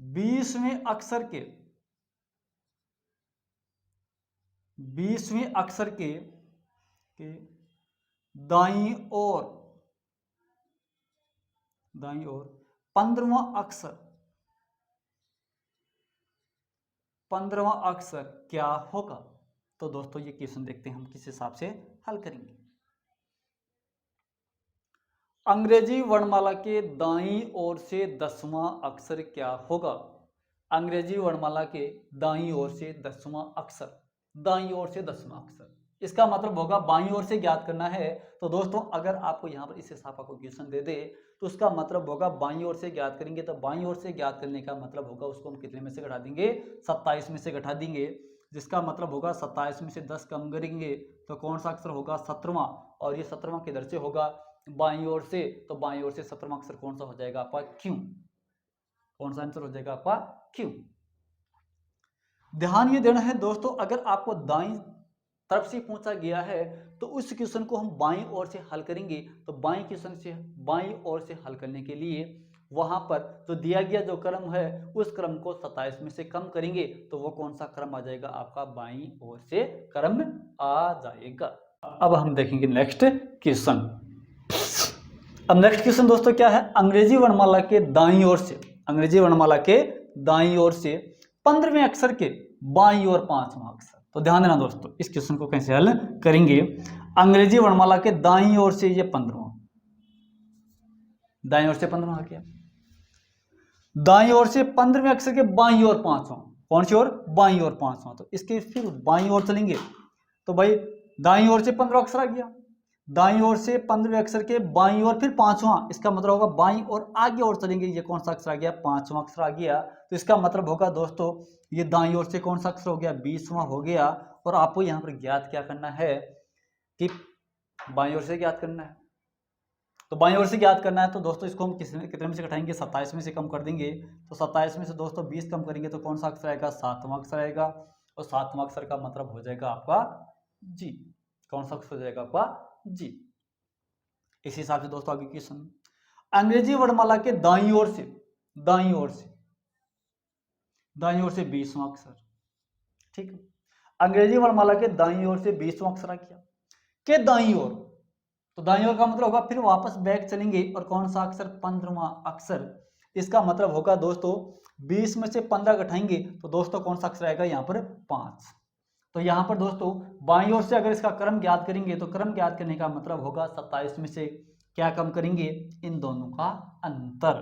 A: 20वें अक्षर के दाईं ओर 15वां अक्षर क्या होगा? तो दोस्तों ये क्वेश्चन देखते हैं हम किस हिसाब से हल करेंगे। अंग्रेजी वर्णमाला के दाईं ओर से 10वां अक्षर क्या होगा? अंग्रेजी वर्णमाला के दाईं ओर से 10वां अक्षर, दाईं ओर से 10वां अक्षर, इसका मतलब होगा बाईं ओर से ज्ञात करना है। तो दोस्तों अगर आपको यहाँ पर इस हिसाब का क्वेश्चन दे दे तो उसका मतलब होगा बाईं ओर से ज्ञात करेंगे। तो बाईं ओर से ज्ञात करने का मतलब होगा उसको हम कितने में से घटा देंगे, 27 में से घटा देंगे, जिसका मतलब होगा 27 में से 10 कम करेंगे तो कौन सा अक्षर होगा, 17वां। और ये 17वां किधर से होगा, बाईं ओर से। तो बाईं ओर से 17वां अक्षर कौन सा हो जाएगा आपका, क्यों। कौन सा आंसर हो जाएगा आपका, क्यों। ध्यान ये देना है दोस्तों, अगर आपको दाईं तरफ से पूछा गया है तो उस क्वेश्चन को हम बाईं ओर से हल करेंगे। तो बाईं क्वेश्चन से बाईं ओर से हल करने के लिए वहां पर जो दिया गया जो क्रम है उस क्रम को 27 में से कम करेंगे तो वो कौन सा क्रम आ जाएगा आपका, बाईं ओर से क्रम आ जाएगा। अब हम देखेंगे नेक्स्ट क्वेश्चन। अब नेक्स्ट क्वेश्चन दोस्तों क्या है, अंग्रेजी वर्णमाला के दाईं ओर से, अंग्रेजी वर्णमाला के दाईं ओर से 15वें अक्षर के बाईं ओर 5वां अक्षर। तो ध्यान देना दोस्तों, इस क्वेश्चन को कैसे हल करेंगे। अंग्रेजी वर्णमाला के दाईं ओर से ये 15वां, दाईं ओर से 15वां आ गया, दाईं ओर से 15वें अक्षर के बाईं ओर 5वां, कौन सी ओर, बाईं ओर 5वां। तो इसके फिर बाईं ओर चलेंगे तो भाई दाईं ओर से 15वां अक्षर आ गया, दाईं ओर से 15वें अक्षर के बाईं ओर फिर 5वां, इसका मतलब होगा बाईं ओर आगे और चलेंगे, ये कौन सा अक्षर आ गया, 5वां अक्षर आ गया। तो इसका मतलब होगा दोस्तों ये दाईं ओर से कौन सा अक्षर हो गया, 20वां हो गया। और आपको यहाँ पर ज्ञात क्या करना है कि बाईं ओर से ज्ञात करना है। तो बाईं ओर से ज्ञात करना है तो दोस्तों इसको हम कितने में से घटाएंगे, 27 में से कम कर देंगे। तो 27 में से दोस्तों 20 कम करेंगे तो कौन सा अक्षर आएगा, 7वां अक्षर आएगा। और 7वां अक्षर का मतलब हो जाएगा आपका जी, कौन सा अक्षर हो जाएगा आपका, जी। इस हिसाब से दोस्तों आगे क्वेश्चन, अंग्रेजी वर्णमाला के दाईं ओर से, दाईं ओर से, दाईं ओर से 20वां अक्षर, ठीक है। अंग्रेजी वर्णमाला के दाईं ओर से 20वां अक्षर आ गया के दाईं ओर। तो दाईं ओर का मतलब होगा फिर वापस बैक चलेंगे और कौन सा अक्षर, 15वां अक्षर। इसका मतलब होगा दोस्तों 20 में से 15 घटाएंगे तो दोस्तों कौन सा अक्षर आएगा यहाँ पर, 5। तो यहाँ पर दोस्तों बाईं ओर से अगर इसका क्रम ज्ञात करेंगे तो क्रम ज्ञात करने का मतलब होगा 27 में से क्या कम करेंगे, इन दोनों का अंतर।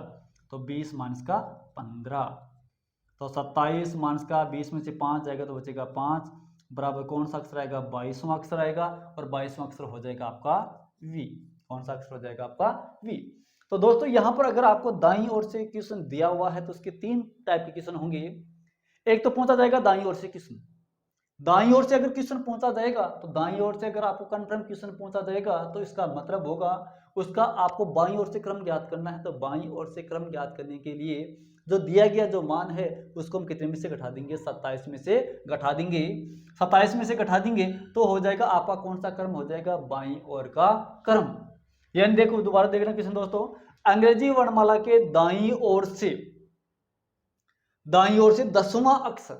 A: तो 20 माइनस का 15, तो 27 माइनस का 20 में से 5 जाएगा तो बचेगा 5, बराबर कौन सा अक्षर आएगा, 22वां अक्षर आएगा। और 22वां अक्षर हो जाएगा आपका वी, कौन सा अक्षर हो जाएगा आपका, वी। तो दोस्तों यहाँ पर अगर आपको दाईं ओर से क्वेश्चन दिया हुआ है तो उसके 3 टाइप के क्वेश्चन होंगे। एक तो पूछा जाएगा दाईं ओर से क्वेश्चन, दाईं ओर से अगर क्वेश्चन पूछा जाएगा तो दाईं ओर से अगर आपको कंफर्म क्वेश्चन पूछा जाएगा तो इसका मतलब होगा उसका आपको बाईं ओर से क्रम ज्ञात करना है। तो बाईं ओर से क्रम ज्ञात करने के लिए जो दिया गया जो मान है उसको हम कितने में से घटा देंगे, 27 में से घटा देंगे। 27 में से घटा देंगे तो हो जाएगा आपका कौन सा क्रम हो जाएगा, बाईं ओर का क्रम। यानी देखो दोबारा देखना क्वेश्चन दोस्तों, अंग्रेजी वर्णमाला के दाईं ओर से, दाईं ओर से 10वां अक्षर,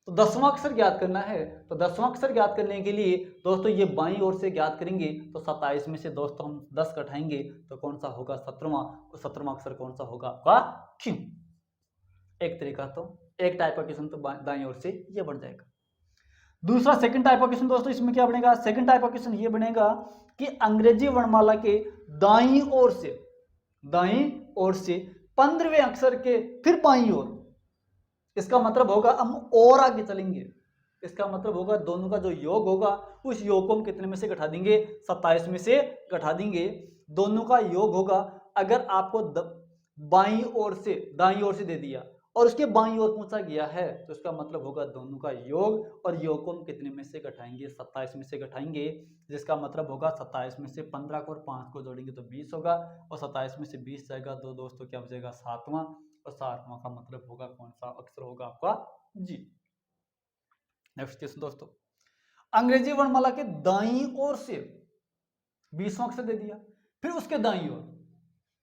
A: तो 10वां अक्षर ज्ञात करना है। तो 10वां अक्षर ज्ञात करने के लिए दोस्तों ये बाईं ओर से ज्ञात करेंगे तो 27 में से दोस्तों हम 10 घटाएंगे तो कौन सा होगा, 17वां। और 17वां अक्षर कौन सा होगा आपका, क्यों। एक तरीका, तो एक टाइप का क्वेश्चन तो दाईं ओर से ये बन जाएगा। दूसरा सेकंड टाइप का क्वेश्चन दोस्तों इसमें क्या बनेगा, सेकंड टाइप का क्वेश्चन ये बनेगा कि अंग्रेजी वर्णमाला के दाईं ओर से, दाईं ओर से 15वें अक्षर के फिर बाईं ओर। इसका मतलब होगा हम और आगे चलेंगे, इसका मतलब होगा दोनों का जो योग होगा उस योग को हम कितने में से घटा देंगे, 27 में से घटा देंगे। दोनों का योग होगा, अगर आपको बाईं ओर से दाईं ओर से दे दिया और उसके बाईं ओर पूछा गया है तो इसका मतलब होगा दोनों का योग, और योग को हम कितने में से घटाएंगे, 27 में से घटाएंगे। जिसका मतलब होगा 27 में से 15 को और 5 को जोड़ेंगे तो 20 होगा, और 27 में से 20 जाएगा तो दोस्तों क्या बचेगा, 7वां। और 7वां का मतलब होगा कौन सा अक्षर होगा आपका, जी। नेक्स्ट क्वेश्चन दोस्तों, अंग्रेजी वर्णमाला के दाईं ओर से 20वां अक्षर दे दिया, फिर उसके दाईं ओर,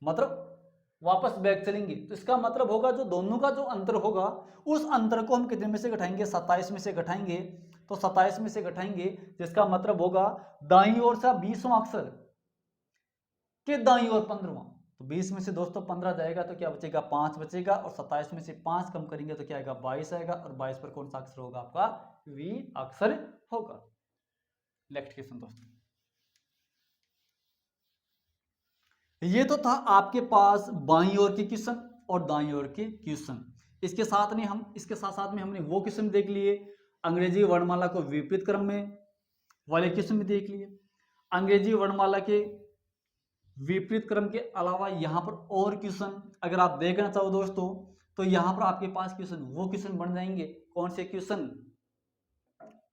A: मतलब वापस बैक चलेंगे तो इसका मतलब होगा जो दोनों का जो अंतर होगा उस अंतर को हम कितने में से घटाएंगे, 27 में से घटाएंगे। तो 27 में से घटाएंगे जिसका मतलब होगा दाईं ओर से 20वां अक्षर के दाईं ओर 15वां। तो 20 में से दोस्तों 15 जाएगा तो क्या बचेगा, 5 बचेगा, और 27 में से 5 कम करेंगे तो क्या आएगा, 22 आएगा, और 22 पर कौन सा अक्षर होगा आपका, वी अक्षर होगा। नेक्स्ट क्वेश्चन दोस्तों, ये तो था आपके पास बाईं ओर के क्वेश्चन और दाईं ओर के क्वेश्चन। इसके साथ में हमने वो क्वेश्चन देख लिए अंग्रेजी वर्णमाला को विपरीत क्रम में, वाले क्वेश्चन भी देख लिए। अंग्रेजी वर्णमाला के विपरीत क्रम के अलावा यहाँ पर और क्वेश्चन अगर आप देखना चाहो दोस्तों, तो यहाँ पर आपके पास क्वेश्चन वो क्वेश्चन बन जाएंगे। कौन से क्वेश्चन?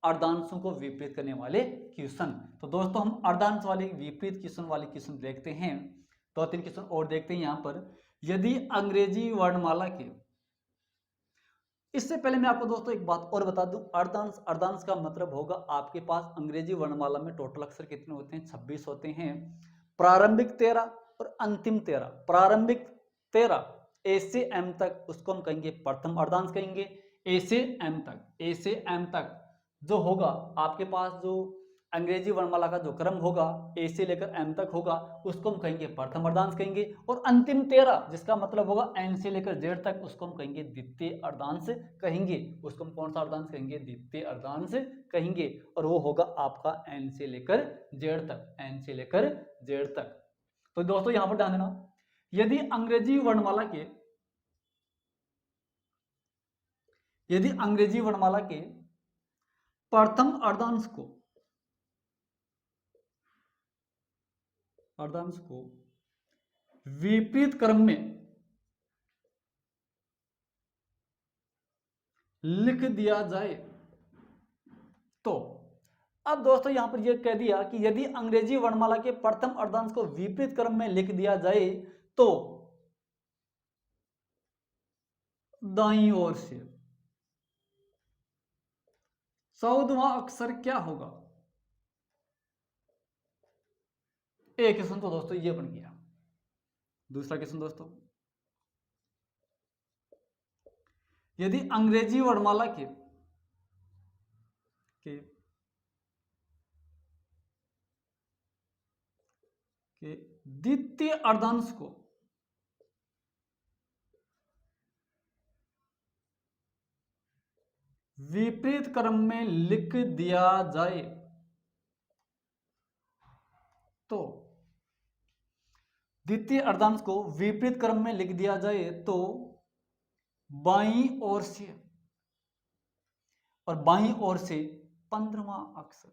A: अर्धांशों को विपरीत करने वाले क्वेश्चन। तो दोस्तों हम अर्धांश वाले विपरीत क्वेश्चन वाले क्वेश्चन देखते हैं। 2-3 क्वेश्चन और देखते हैं यहाँ पर। यदि अंग्रेजी वर्णमाला के, इससे पहले मैं आपको दोस्तों एक बात और बता दूं, अर्धांश, अर्धांश का मतलब होगा आपके पास अंग्रेजी वर्णमाला में टोटल अक्षर कितने होते हैं? 26 होते हैं। प्रारंभिक 13 और अंतिम 13। प्रारंभिक 13 ए से एम तक, उसको हम कहेंगे प्रथम अर्धांश कहेंगे। ए से एम तक, ए से एम तक जो होगा आपके पास, जो अंग्रेजी वर्णमाला का जो क्रम होगा ए से लेकर एम तक होगा, उसको हम कहेंगे प्रथम अर्धांश कहेंगे। और अंतिम 13 जिसका मतलब होगा एन से लेकर जेड तक, उसको हम कहेंगे द्वितीय अर्धांश कहेंगे। उसको हम कौन सा अर्धांश कहेंगे? द्वितीय अर्धांश कहेंगे। और वो होगा आपका एन से लेकर जेड तक, एन से लेकर जेड तक। तो दोस्तों यहां पर ध्यान देना, यदि अंग्रेजी वर्णमाला के, यदि अंग्रेजी वर्णमाला के प्रथम अर्धांश को, अर्धांश को विपरीत क्रम में लिख दिया जाए तो, अब दोस्तों यहां पर यह कह दिया कि यदि अंग्रेजी वर्णमाला के प्रथम अर्धांश को विपरीत क्रम में लिख दिया जाए तो दाईं ओर से 14वां अक्षर क्या होगा? एक क्वेश्चन तो दोस्तों ये बन गया। दूसरा क्वेश्चन दोस्तों, यदि अंग्रेजी वर्णमाला के द्वितीय अर्धांश को विपरीत क्रम में लिख दिया जाए तो, द्वितीय अर्धांश को विपरीत क्रम में लिख दिया जाए तो बाईं ओर से, और बाईं ओर से 15वां अक्षर,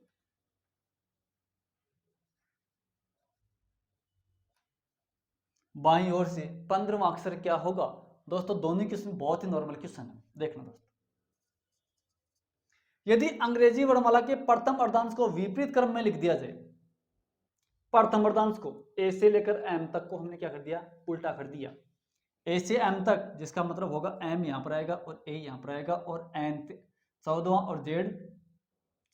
A: बाईं ओर से 15वां अक्षर क्या होगा? दोस्तों दोनों क्वेश्चन बहुत ही नॉर्मल क्वेश्चन है, देखना दोस्तों। यदि अंग्रेजी वर्णमाला के प्रथम अर्धांश को विपरीत क्रम में लिख दिया जाए, प्रथम अर्धांश को ए से लेकर एम तक को हमने क्या कर दिया? उल्टा कर दिया। ए से एम तक जिसका मतलब होगा एम यहां पर आएगा और ए यहां पर आएगा, और एन 14वां और जेड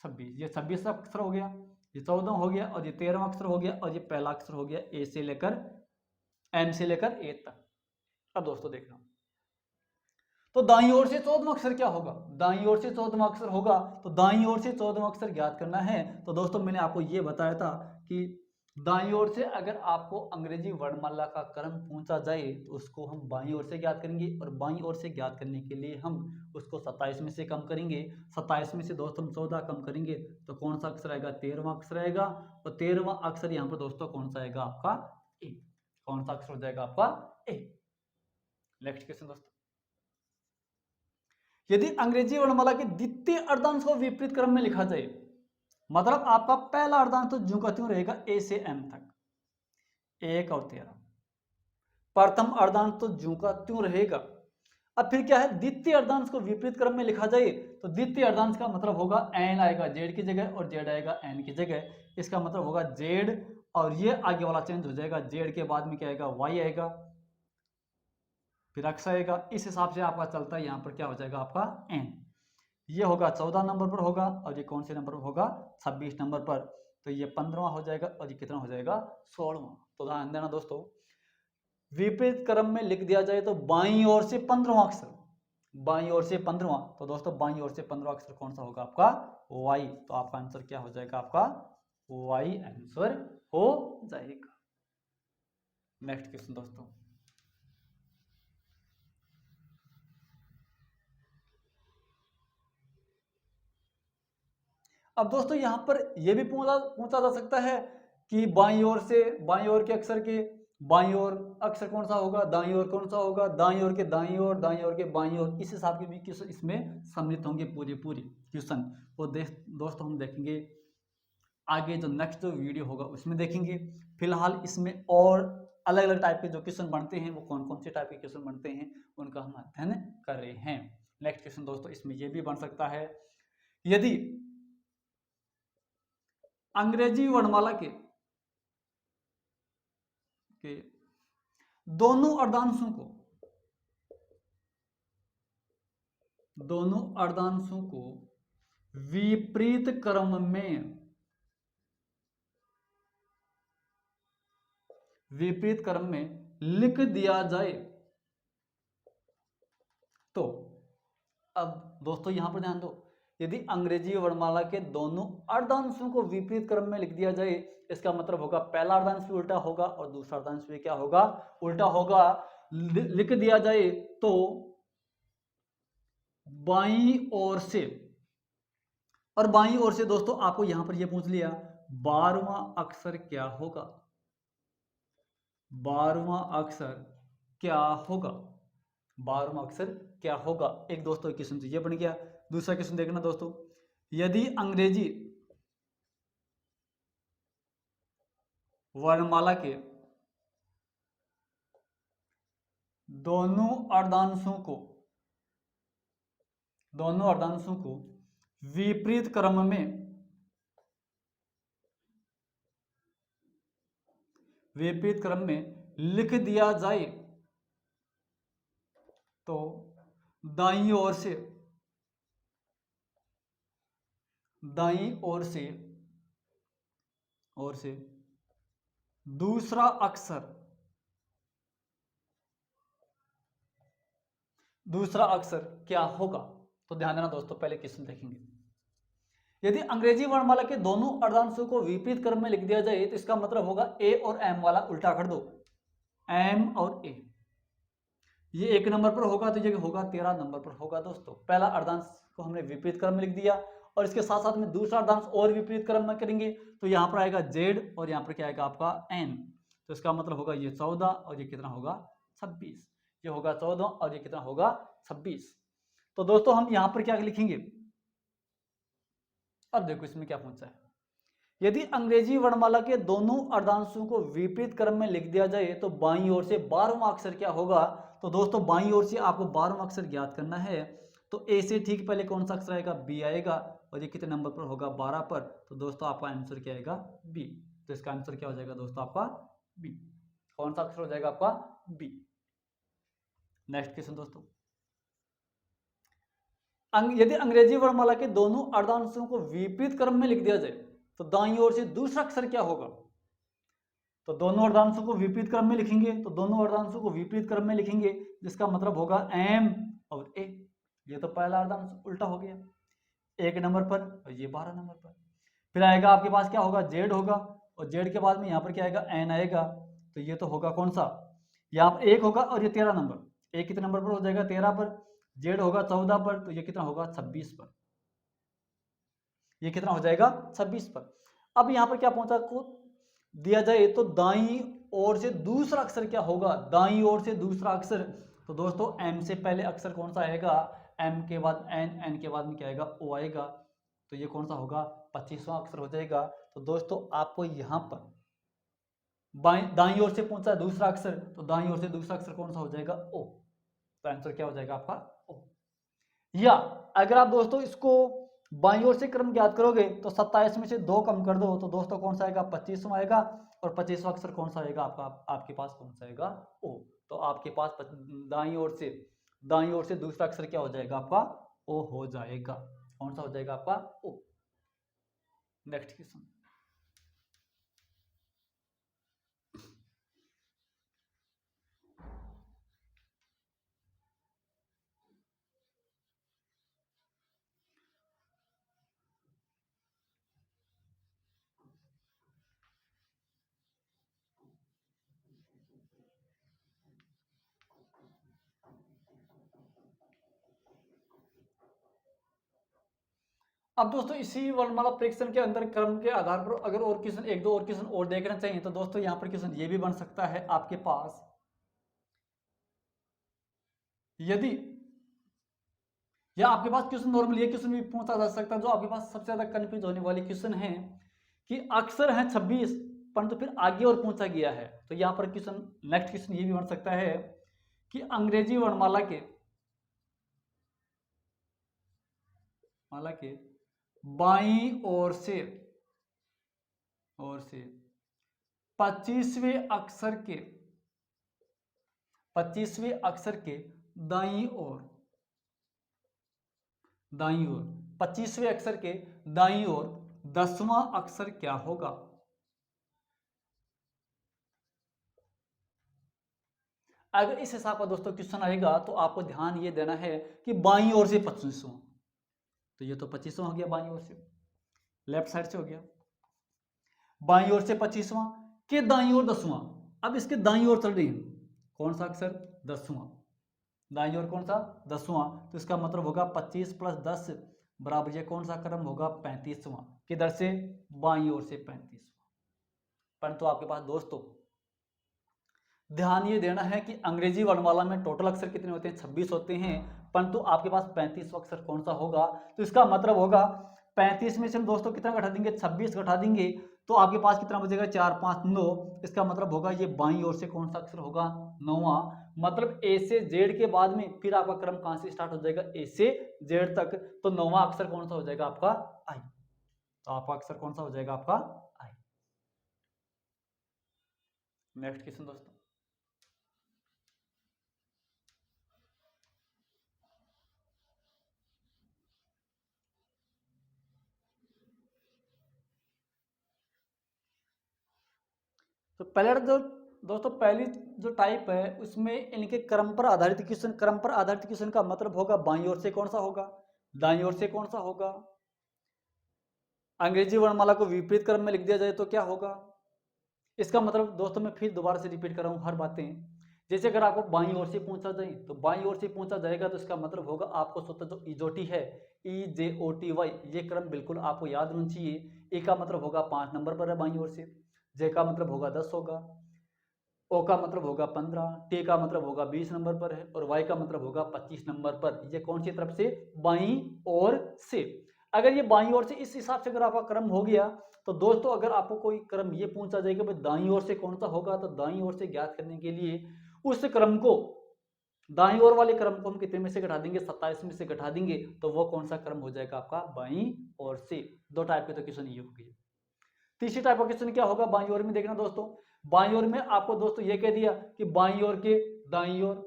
A: 26, ये 26 अक्षर हो गया, ये 14 हो गया, और ये 13वां अक्षर हो गया, और ये पहला अक्षर हो गया ए से लेकर एम से लेकर ए तक। अब दोस्तों देखना, तो दाईं ओर से 14वां अक्षर क्या होगा? दाईं ओर से 14वां अक्षर होगा, तो दाईं ओर से 14वां अक्षर ज्ञात करना है। तो दोस्तों मैंने आपको ये बताया था कि दाईं ओर से अगर आपको अंग्रेजी वर्णमाला का क्रम पूछा जाए तो उसको हम बाईं ओर से ज्ञात करेंगे, और बाईं ओर से ज्ञात करने के लिए हम उसको 27 में से कम करेंगे। 27 में से दोस्तों हम 14 कम करेंगे तो कौन सा अक्षर आएगा? 13वां अक्षर आएगा, और 13वां अक्षर यहाँ पर दोस्तों कौन सा आएगा? आपका ए। कौन सा अक्षर हो जाएगा आपका? ए। नेक्स्ट क्वेश्चन दोस्तों, यदि अंग्रेजी वर्णमाला के द्वितीय अर्धांश को विपरीत क्रम में लिखा जाए, मतलब आपका पहला अर्धांश तो ज्यों का त्यों रहेगा ए से एम तक, 1 और 13। प्रथम अर्धांश तो ज्यों का त्यों रहेगा। अब फिर क्या है? द्वितीय अर्धांश को विपरीत क्रम में लिखा जाए तो द्वितीय अर्धांश का मतलब होगा एन आएगा जेड की जगह और जेड आएगा एन की जगह। इसका मतलब होगा जेड, और ये आगे वाला चेंज हो जाएगा, जेड के बाद में क्या आएगा? वाई आएगा, फिर अक्स आएगा। इस हिसाब से आपका चलता है। यहाँ पर क्या हो जाएगा आपका? एन। ये होगा 14 नंबर पर होगा, और ये कौन से नंबर पर होगा? 26 नंबर पर। तो ये 15वां हो जाएगा, और ये कितना हो जाएगा? 16वां। तो ध्यान देना दोस्तों, विपरीत क्रम में लिख दिया जाए तो बाईं ओर से 15वां अक्षर, बाईं ओर से 15वां। तो दोस्तों बाईं ओर से 15वां अक्षर कौन सा होगा? आपका वाई। तो आपका आंसर क्या हो जाएगा? आपका वाई आंसर हो जाएगा। नेक्स्ट क्वेश्चन दोस्तों, अब दोस्तों यहां पर यह भी पूछा जा सकता है कि बाईं ओर से, बाईं ओर के अक्षर के बाईं ओर अक्षर कौन सा होगा? दाईं ओर कौन सा होगा? दाईं ओर के दाईं ओर, दाईं ओर के बाईं ओर। इस हिसाब के भी क्वेश्चन इसमें सम्मिलित होंगे, पूरे क्वेश्चन। वो दोस्तों हम देखेंगे आगे जो नेक्स्ट जो वीडियो होगा उसमें देखेंगे। फिलहाल इसमें और अलग अलग टाइप के जो क्वेश्चन बनते हैं वो कौन कौन से टाइप के क्वेश्चन बनते हैं उनका हम अध्ययन कर रहे हैं। नेक्स्ट क्वेश्चन दोस्तों इसमें ये भी बन सकता है, यदि अंग्रेजी वर्णमाला के दोनों अर्धांशों को विपरीत क्रम में लिख दिया जाए तो, अब दोस्तों यहां पर ध्यान दो, यदि अंग्रेजी वर्णमाला के दोनों अर्धांशों को विपरीत क्रम में लिख दिया जाए, इसका मतलब होगा पहला अर्धांश भी उल्टा होगा और दूसरा अर्धांश भी क्या होगा, उल्टा होगा। लिख दिया जाए तो बाईं ओर से, और बाईं ओर से दोस्तों आपको यहां पर यह पूछ लिया 12वां अक्षर क्या होगा, 12वां अक्षर क्या होगा, 12वां अक्षर क्या होगा। एक दोस्तों क्वेश्चन तो ये बन गया। दूसरा क्वेश्चन देखना दोस्तों, यदि अंग्रेजी वर्णमाला के दोनों अर्धांशों को विपरीत क्रम में लिख दिया जाए तो दाईं ओर से दूसरा अक्षर क्या होगा। तो ध्यान देना दोस्तों, पहले क्वेश्चन देखेंगे। यदि अंग्रेजी वर्णमाला के दोनों अर्धांशों को विपरीत क्रम में लिख दिया जाए तो इसका मतलब होगा ए और एम वाला उल्टा कर दो, एम और ए। ये 1 नंबर पर होगा तो ये होगा 13 नंबर पर होगा दोस्तों। पहला अर्धांश को हमने विपरीत क्रम में लिख दिया और इसके साथ साथ में दूसरा अर्धांश और विपरीत क्रम में करेंगे तो यहाँ पर आएगा जेड और यहाँ पर क्या आएगा आपका एन। तो इसका मतलब होगा ये 14 और ये कितना होगा 26। ये होगा 14 और ये कितना होगा 26। तो दोस्तों हम यहाँ पर क्या लिखेंगे, अब देखो इसमें क्या पूछा है, यदि अंग्रेजी वर्णमाला के दोनों अर्धांशों को विपरीत क्रम में लिख दिया जाए तो बाईं ओर से 12वां अक्षर क्या होगा। तो दोस्तों बाईं ओर से आपको 12वां अक्षर ज्ञात करना है। तो ए से ठीक पहले कौन सा अक्षर आएगा, बी आएगा और ये कितने नंबर पर होगा 12 पर। तो दोस्तों आपका आंसर क्या आएगा, बी। तो इसका आंसर क्या हो जाएगा दोस्तों आपका बी। कौन सा अक्षर हो जाएगा आपका बी। नेक्स्ट क्वेश्चन दोस्तों, यदि अंग्रेजी वर्णमाला के दोनों अर्धांशों को विपरीत क्रम में लिख दिया जाए तो दाईं ओर से दूसरा अक्षर क्या होगा। तो दोनों अर्धांशों को विपरीत क्रम में लिखेंगे, तो दोनों अर्धांशों को विपरीत क्रम में लिखेंगे जिसका मतलब होगा एम और ए। ये तो पहला अर्धांश उल्टा हो गया 1 नंबर पर और ये 12 नंबर पर। फिर आएगा आपके पास क्या होगा, जेड होगा और जेड के बाद में यहाँ पर क्या आएगा, एन आएगा। तो ये तो होगा कौन सा, यहाँ पर 1 होगा और ये 13 नंबर। 1 कितने नंबर पर हो जाएगा 13 पर, जेड होगा 14 पर, तो ये कितना होगा 26 पर। ये कितना हो जाएगा 26 पर। अब यहाँ पर क्या पहुंचा को दिया जाए तो दाईं ओर से दूसरा अक्षर क्या होगा, दाईं ओर से दूसरा अक्षर। तो दोस्तों एम से पहले अक्षर कौन सा आएगा, एम के बाद एन, एन के बाद में क्या आएगा ओ आएगा। तो ये कौन सा होगा 25वां अक्षर हो जाएगा। तो दोस्तों आपको यहाँ पर दाईं ओर से पहुंचा दूसरा अक्षर, तो दाईं ओर से दूसरा अक्षर कौन सा हो जाएगा ओ। तो आंसर क्या हो जाएगा आपका ओ। या अगर आप दोस्तों इसको बाईं ओर से क्रम ज्ञात करोगे तो 27 में से 2 कम कर दो तो दोस्तों कौन सा आएगा 25वां आएगा और 25वां अक्षर कौन सा आएगा आपके पास कौन सा आएगा ओ। तो आपके पास दाईं ओर से दूसरा अक्षर क्या हो जाएगा आपका ओ हो जाएगा। कौन सा हो जाएगा आपका ओ। नेक्स्ट क्वेश्चन, अब दोस्तों इसी वर्णमाला प्रेक्षण के अंदर क्रम के आधार पर अगर और क्वेश्चन 1-2 और क्वेश्चन और देखना चाहिए तो दोस्तों यहाँ पर क्वेश्चन ये भी बन सकता है आपके पास, यदि या आपके पास क्वेश्चन नॉर्मल ये क्वेश्चन भी पूछा जा सकता है जो आपके पास सबसे ज्यादा कंफ्यूज होने वाले क्वेश्चन है कि अक्षर हैं 26 परंतु फिर आगे और पूछा गया है। तो यहाँ पर क्वेश्चन, नेक्स्ट क्वेश्चन ये भी बन सकता है कि अंग्रेजी वर्णमाला के बाईं ओर से 25वें अक्षर के दाईं ओर 25वें अक्षर के दाईं ओर 10वां अक्षर क्या होगा? अगर इस हिसाब का दोस्तों क्वेश्चन आएगा तो आपको ध्यान ये देना है कि बाईं ओर से 25वां, तो ये तो 25वां हो गया, बाईं ओर से लेफ्ट साइड से हो गया, बाईं ओर से 25वां के दाईं ओर 10वां। अब इसके दाईं ओर चल रही है कौन सा अक्षर? 10वां। दाईं ओर कौन सा? 10वां। तो इसका मतलब होगा 25 + 10 बराबर ये कौन सा क्रम होगा? 35वां। किधर से? बाईं ओर से 35वां। परंतु आपके पास दोस्तों ध्यान ये देना है कि अंग्रेजी वर्णमाला में टोटल अक्षर कितने होते हैं? 26 होते हैं, परंतु आपके पास 35वां अक्षर कौन सा होगा? तो इसका मतलब होगा 35 में से हम दोस्तों कितना घटा देंगे? 26 घटा देंगे, तो आपके पास कितना बचेगा? 4 5 9। इसका मतलब होगा ये बाईं ओर से कौन सा अक्षर होगा? 9वां। मतलब ए से जेड के बाद में फिर आपका क्रम कहां से स्टार्ट हो जाएगा? ए से जेड तक। तो 9वां अक्षर कौन सा हो जाएगा? आपका आई। तो आपका अक्षर कौन सा हो जाएगा? आपका आई। नेक्स्ट क्वेश्चन दोस्तों, तो पहले दोस्तों पहली जो टाइप है उसमें इनके क्रम पर आधारित क्वेश्चन। क्रम पर आधारित क्वेश्चन का मतलब होगा बाईं ओर से कौन सा होगा? दाईं ओर से कौन सा होगा? अंग्रेजी वर्णमाला को विपरीत क्रम में लिख दिया जाए तो क्या होगा? इसका मतलब दोस्तों मैं फिर दोबारा से रिपीट कर रहा हूँ हर बातें। जैसे अगर आपको बाईं ओर से पूछा जाए तो बाईं ओर से पूछा जाएगा तो इसका मतलब होगा आपको स्वतः जो इजोटी है EJOTY ये क्रम बिल्कुल आपको याद होना चाहिए। ए का मतलब होगा 5 नंबर पर है बाईं ओर से, जे का मतलब होगा 10 होगा, ओ का मतलब होगा 15, टी का मतलब होगा 20 नंबर पर है और वाई का मतलब होगा 25 नंबर पर। ये कौन सी तरफ से? बाईं ओर से। अगर ये बाईं ओर से इस हिसाब से अगर आपका क्रम हो गया तो दोस्तों अगर आपको कोई क्रम ये पूछा जाएगा भाई दाईं ओर से कौन सा होगा, तो दाईं ओर से ज्ञात करने के लिए उस क्रम को, दाईं ओर वाले क्रम को हम कितने में से घटा देंगे? 27 में से घटा देंगे, तो वो कौन सा क्रम हो जाएगा? आपका बाईं ओर से। दो टाइप के तो क्वेश्चन ये हो गए। तीसरी टाइप का क्वेश्चन क्या होगा बाईं ओर में? देखना दोस्तों, बाईं ओर में आपको दोस्तों ये कह दिया कि बाईं ओर के दाईं ओर।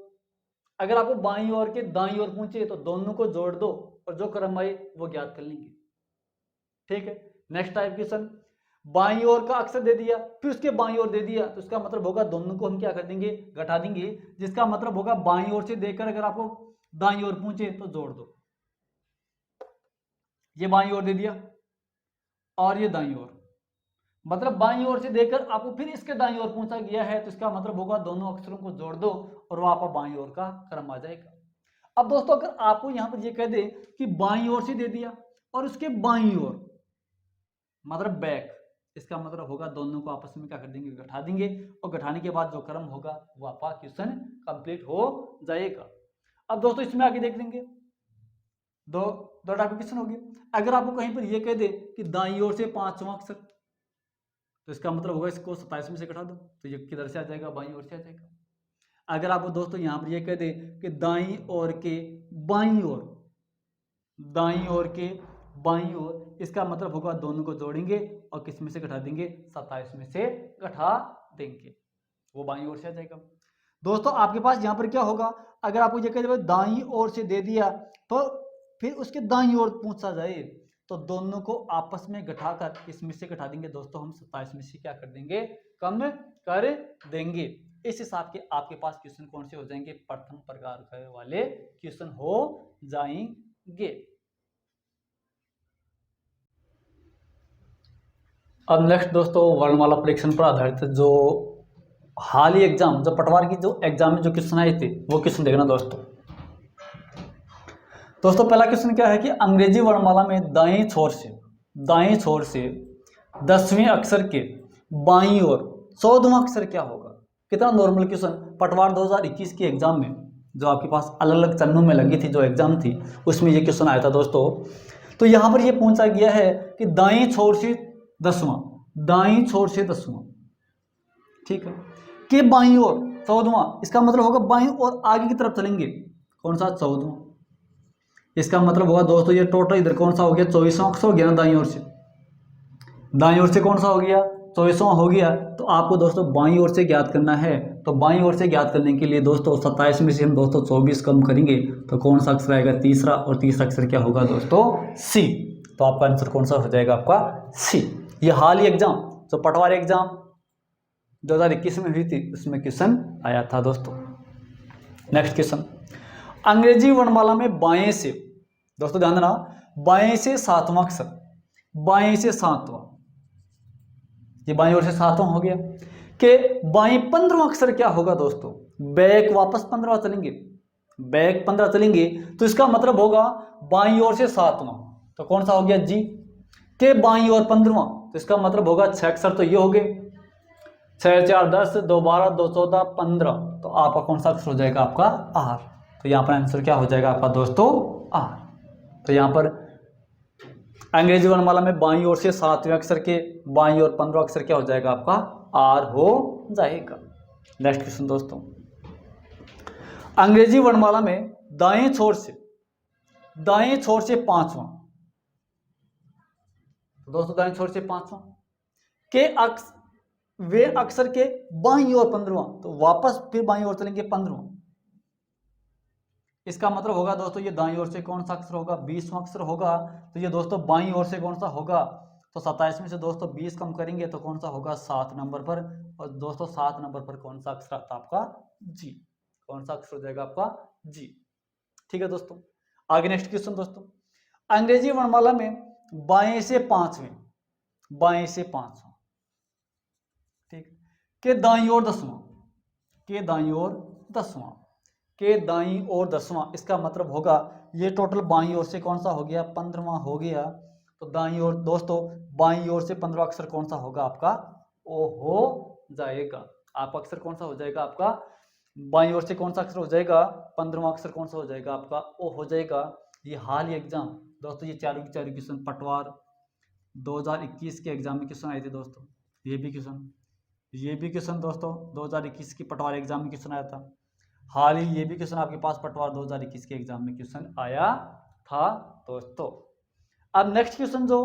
A: अगर आपको बाईं ओर के दाईं ओर पूछे तो दोनों को जोड़ दो और जो क्रम आए वो ज्ञात कर लेंगे। ठीक है। नेक्स्ट टाइप क्वेश्चन, बाईं ओर का अक्षर दे दिया फिर उसके बाईं ओर दे दिया, तो इसका मतलब होगा दोनों को हम क्या कर देंगे? घटा देंगे। जिसका मतलब होगा बाईं ओर से देकर अगर आपको दाईं ओर पूछे तो जोड़ दो। ये बाईं ओर दे दिया और ये दाईं ओर, मतलब बाईं ओर से देकर आपको फिर इसके दाईं ओर पूछा गया है, तो इसका मतलब होगा दोनों अक्षरों को जोड़ दो और वो आपका बाईं ओर का क्रम आ जाएगा। अब दोस्तों अगर आपको यहां पर ये कह दे कि बाईं ओर से दे दिया और उसके बाईं ओर मतलब बैक, इसका मतलब होगा दोनों को आपस में क्या कर देंगे? घटा देंगे और घटाने के बाद जो क्रम होगा वो आपका क्वेश्चन कंप्लीट हो जाएगा। अब दोस्तों इसमें आगे देख लेंगे, दो टाइप के क्वेश्चन हो गए। अगर आपको कहीं पर ये कह दे कि दाईं ओर से 5वां अक्षर, तो इसका मतलब होगा इसको 27 में से घटा दो, तो ये किधर से आ जाएगा? बाईं ओर से आ जाएगा। अगर आपको दोस्तों यहाँ पर ये कह दे कि दाईं ओर के बाईं ओर, दाईं ओर के बाईं ओर, इसका मतलब होगा दोनों को जोड़ेंगे और किस में से घटा देंगे? 27 में से घटा देंगे, वो बाईं ओर से आ जाएगा। दोस्तों आपके पास यहाँ पर क्या होगा? अगर आपको ये कह दे दाईं ओर से दे दिया तो फिर उसके दाईं ओर पूछा जाए तो दोनों को आपस में घटाकर इसमें से घटा देंगे दोस्तों, हम 27 में से क्या कर देंगे? कम कर देंगे। इस हिसाब के आपके पास क्वेश्चन कौन से हो जाएंगे? प्रथम प्रकार वाले क्वेश्चन हो जाएंगे। अब नेक्स्ट दोस्तों वर्णमाला परीक्षण पर आधारित जो हाल ही एग्जाम, जो पटवार की जो एग्जाम में जो क्वेश्चन आए थे वो क्वेश्चन देखना दोस्तों। पहला क्वेश्चन क्या है कि अंग्रेजी वर्णमाला में दाएं छोर से 10वें अक्षर के बाईं ओर 14वां अक्षर क्या होगा? कितना नॉर्मल क्वेश्चन। पटवार 2021 की एग्जाम में जो आपके पास अलग अलग चरणों में लगी थी जो एग्जाम थी उसमें ये क्वेश्चन आया था दोस्तों। तो यहाँ पर ये पूछा गया है कि दाएं छोर से 10वां, दाईं छोर से 10वां, ठीक है। के बाईं ओर 14वां, इसका मतलब होगा बाईं ओर आगे की तरफ चलेंगे, कौन सा 14वां। इसका मतलब होगा दोस्तों ये टोटल इधर कौन सा हो गया 24वां अक्षर हो गया ना, दाईं ओर से। दाईं ओर से कौन सा हो गया 24वां हो गया। तो आपको दोस्तों बाईं ओर से ज्ञात करना है। तो बाईं ओर से ज्ञात करने के लिए दोस्तों 27 में से हम दोस्तों 24 कम करेंगे तो कौन सा अक्षर आएगा तीसरा, और तीसरा अक्षर क्या होगा दोस्तों सी। तो आपका आंसर कौन सा हो जाएगा आपका सी। ये हाल ही एग्जाम जो पटवारी एग्जाम 2021 में हुई थी उसमें क्वेश्चन आया था दोस्तों। नेक्स्ट क्वेश्चन, अंग्रेजी वर्णमाला में बाएं से, दोस्तों ध्यान देना, बाएं से 7वां अक्षर, बाएं से 7वां, ये बाईं ओर से 7वां हो गया। कि बाएं 15वां अक्षर क्या होगा दोस्तों, बैक वापस 15वां चलेंगे, बैक 15 चलेंगे तो इसका मतलब होगा बाईं ओर से 7वां, तो कौन सा हो गया जी। के बाईं ओर 15वां, तो इसका मतलब होगा 6 अक्षर तो ये हो गए, 6 4 10, 2 12, 2 14, 15, तो आपका कौन सा अक्षर हो जाएगा आपका आर। तो यहाँ पर आंसर क्या हो जाएगा आपका दोस्तों आर। तो यहाँ पर अंग्रेजी वर्णमाला में बाईं ओर से 7वें अक्षर के बाईं ओर 15वां अक्षर क्या हो जाएगा आपका आर हो जाएगा। नेक्स्ट क्वेश्चन दोस्तों, अंग्रेजी वर्णमाला में दाएं छोर से 5वां, तो दोस्तों दाएं छोर से 5वां के वे अक्षर के बाईं ओर 15वां, तो वापस फिर बाईं ओर चलेंगे 15वां। इसका मतलब होगा दोस्तों ये दाईं ओर से कौन सा अक्षर होगा 20वां अक्षर होगा। तो ये दोस्तों बाईं ओर से कौन सा होगा, तो 27 में से दोस्तों 20 कम करेंगे तो कौन सा होगा 7 नंबर पर, और दोस्तों 7 नंबर पर कौन सा अक्षर आता आपका जी, कौन सा अक्षर हो जाएगा आपका जी। ठीक है दोस्तों, आगे नेक्स्ट क्वेश्चन दोस्तों, अंग्रेजी वर्णमाला में बाएं से 5वें, बाएं से 5वां, ठीक, के दाईं ओर 10वां, के दाईं ओर 10वां, के दाईं ओर 10वां, इसका मतलब होगा ये टोटल बाईं ओर से कौन सा हो गया 15वां हो गया। तो दाईं ओर दोस्तों बाईं ओर से 15वां अक्षर कौन सा होगा आपका ओ हो जाएगा। आपका अक्षर कौन सा हो जाएगा आपका बाईं ओर से कौन सा अक्षर हो जाएगा 15वां अक्षर कौन सा हो जाएगा आपका ओ हो जाएगा। ये हाल ही एग्जाम दोस्तों, ये चारों के चारों क्वेश्चन पटवार 2021 के एग्जाम में क्वेश्चन आए थे दोस्तों। ये भी क्वेश्चन दोस्तों 2021 की पटवार एग्जाम में क्वेश्चन आया था। हाल ही ये भी क्वेश्चन आपके पास पटवार 2021 के एग्जाम में क्वेश्चन आया था दोस्तों। अब नेक्स्ट क्वेश्चन जो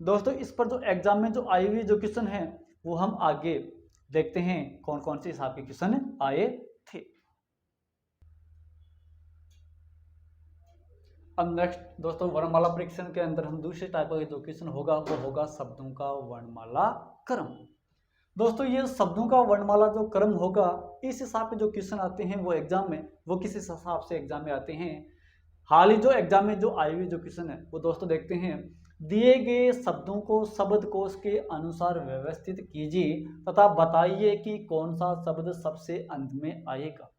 A: दोस्तों इस पर जो एग्जाम में जो आई हुई जो क्वेश्चन है वो हम आगे देखते हैं कौन कौन से हिसाब के क्वेश्चन आए थे। अब नेक्स्ट दोस्तों वर्णमाला परीक्षण के अंदर हम दूसरे टाइप का जो क्वेश्चन होगा वो होगा शब्दों का वर्णमाला क्रम। दोस्तों ये शब्दों का वर्णमाला जो क्रम होगा इस हिसाब के जो क्वेश्चन आते हैं वो एग्जाम में वो किस हिसाब से एग्जाम में आते हैं। हाल ही जो एग्जाम में जो आई हुई जो क्वेश्चन है वो दोस्तों देखते हैं, दिए गए शब्दों को शब्दकोश के अनुसार व्यवस्थित कीजिए तथा बताइए कि कौन सा शब्द सबसे अंत में आएगा।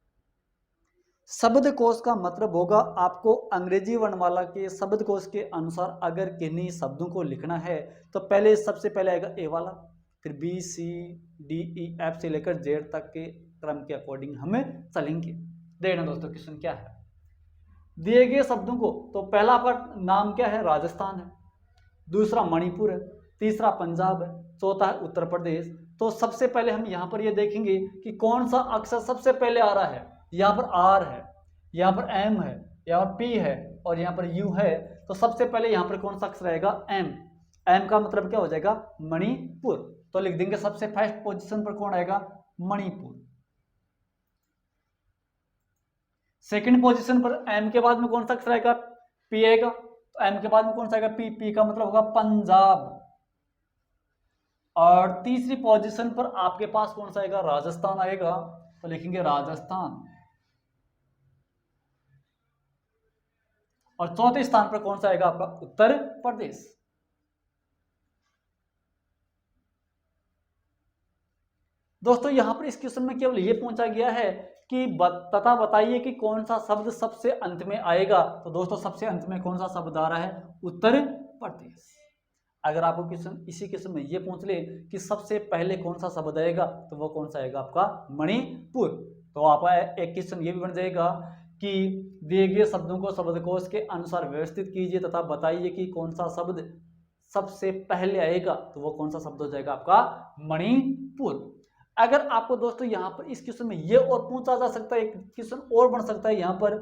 A: शब्दकोश का मतलब होगा आपको अंग्रेजी वर्णमाला के शब्दकोश के अनुसार अगर किन्हीं शब्दों को लिखना है तो पहले सबसे पहले आएगा ए वाला, फिर B C D E F से लेकर जेड तक के क्रम के अकॉर्डिंग हमें चलेंगे। देखना दोस्तों क्वेश्चन क्या है, दिए गए शब्दों को तो पहला आपका नाम क्या है राजस्थान है, दूसरा मणिपुर है, तीसरा पंजाब है, चौथा है उत्तर प्रदेश। तो सबसे पहले हम यहाँ पर ये देखेंगे कि कौन सा अक्षर सबसे पहले आ रहा है। यहाँ पर आर है, यहाँ पर एम है, यहाँ पर पी है और यहाँ पर यू है। तो सबसे पहले यहाँ पर कौन सा अक्षर आएगा एम। एम का मतलब क्या हो जाएगा मणिपुर, तो लिख देंगे सबसे फर्स्ट पोजीशन पर कौन आएगा मणिपुर। सेकंड पोजीशन पर एम के बाद में कौन सा अक्षर आएगा पी आएगा, तो एम के बाद में कौन सा आएगा पी, पी का मतलब होगा पंजाब। और तीसरी पोजीशन पर आपके पास कौन सा आएगा राजस्थान आएगा, तो लिखेंगे राजस्थान। और चौथे स्थान पर कौन सा आएगा आपका उत्तर प्रदेश। दोस्तों यहां पर इस क्वेश्चन में केवल ये पूछा गया है कि तथा बताइए कि कौन सा शब्द सबसे अंत में आएगा। तो दोस्तों सबसे अंत में कौन सा शब्द आ रहा है उत्तर प्रदेश। अगर आपको क्वेश्चन इसी क्वेश्चन में ये पूछ ले कि सबसे पहले कौन सा शब्द आएगा तो वो कौन सा आएगा आपका मणिपुर। तो आपका एक क्वेश्चन ये भी बन जाएगा कि दिए गए शब्दों को शब्दकोश के अनुसार व्यवस्थित कीजिए तथा बताइए कि कौन सा शब्द सबसे पहले आएगा तो वो कौन सा शब्द हो जाएगा आपका मणिपुर। अगर आपको दोस्तों यहाँ पर इस क्वेश्चन में ये और पूछा जा सकता है, एक क्वेश्चन और बन सकता है यहाँ पर,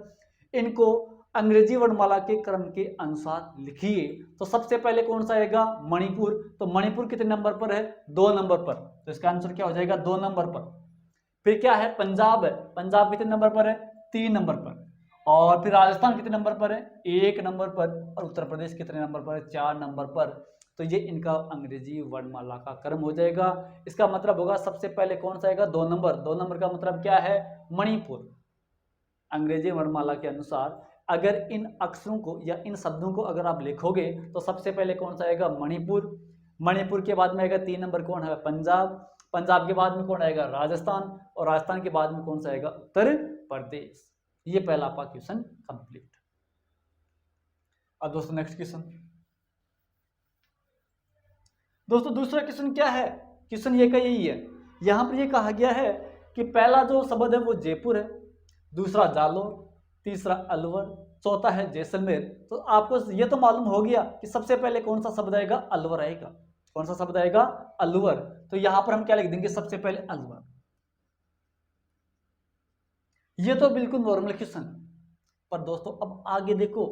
A: इनको अंग्रेजी वर्णमाला के क्रम के अनुसार लिखिए, तो सबसे पहले कौन सा आएगा मणिपुर। तो मणिपुर कितने नंबर पर है 2 नंबर पर, तो इसका आंसर क्या हो जाएगा 2 नंबर पर। फिर क्या है पंजाब है, पंजाब कितने नंबर पर है 3 नंबर पर। और फिर राजस्थान कितने नंबर पर है 1 नंबर पर। और उत्तर प्रदेश कितने नंबर पर है 4 नंबर पर। तो ये इनका अंग्रेजी वर्णमाला का क्रम हो जाएगा। इसका मतलब होगा सबसे पहले कौन सा आएगा 2 नंबर। 2 नंबर का मतलब क्या है मणिपुर। अंग्रेजी वर्णमाला के अनुसार अगर इन अक्षरों को या इन शब्दों को अगर आप लिखोगे तो सबसे पहले कौन सा आएगा मणिपुर। मणिपुर के बाद में आएगा 3 नंबर कौन है पंजाब। पंजाब के बाद में कौन आएगा राजस्थान। और राजस्थान के बाद में कौन सा आएगा उत्तर प्रदेश। ये पहला आपका क्वेश्चन कंप्लीट। अब दोस्तों नेक्स्ट क्वेश्चन, दोस्तों दूसरा क्वेश्चन क्या है, क्वेश्चन ये का यही है। यहां पर ये कहा गया है कि पहला जो शब्द है वो जयपुर है, दूसरा जालोर, तीसरा अलवर, चौथा है जैसलमेर। तो आपको ये तो मालूम हो गया कि सबसे पहले कौन सा शब्द आएगा अलवर आएगा। कौन सा शब्द आएगा अलवर। तो यहां पर हम क्या लिख देंगे सबसे पहले अलवर। ये तो बिल्कुल नॉर्मल क्वेश्चन, पर दोस्तों अब आगे देखो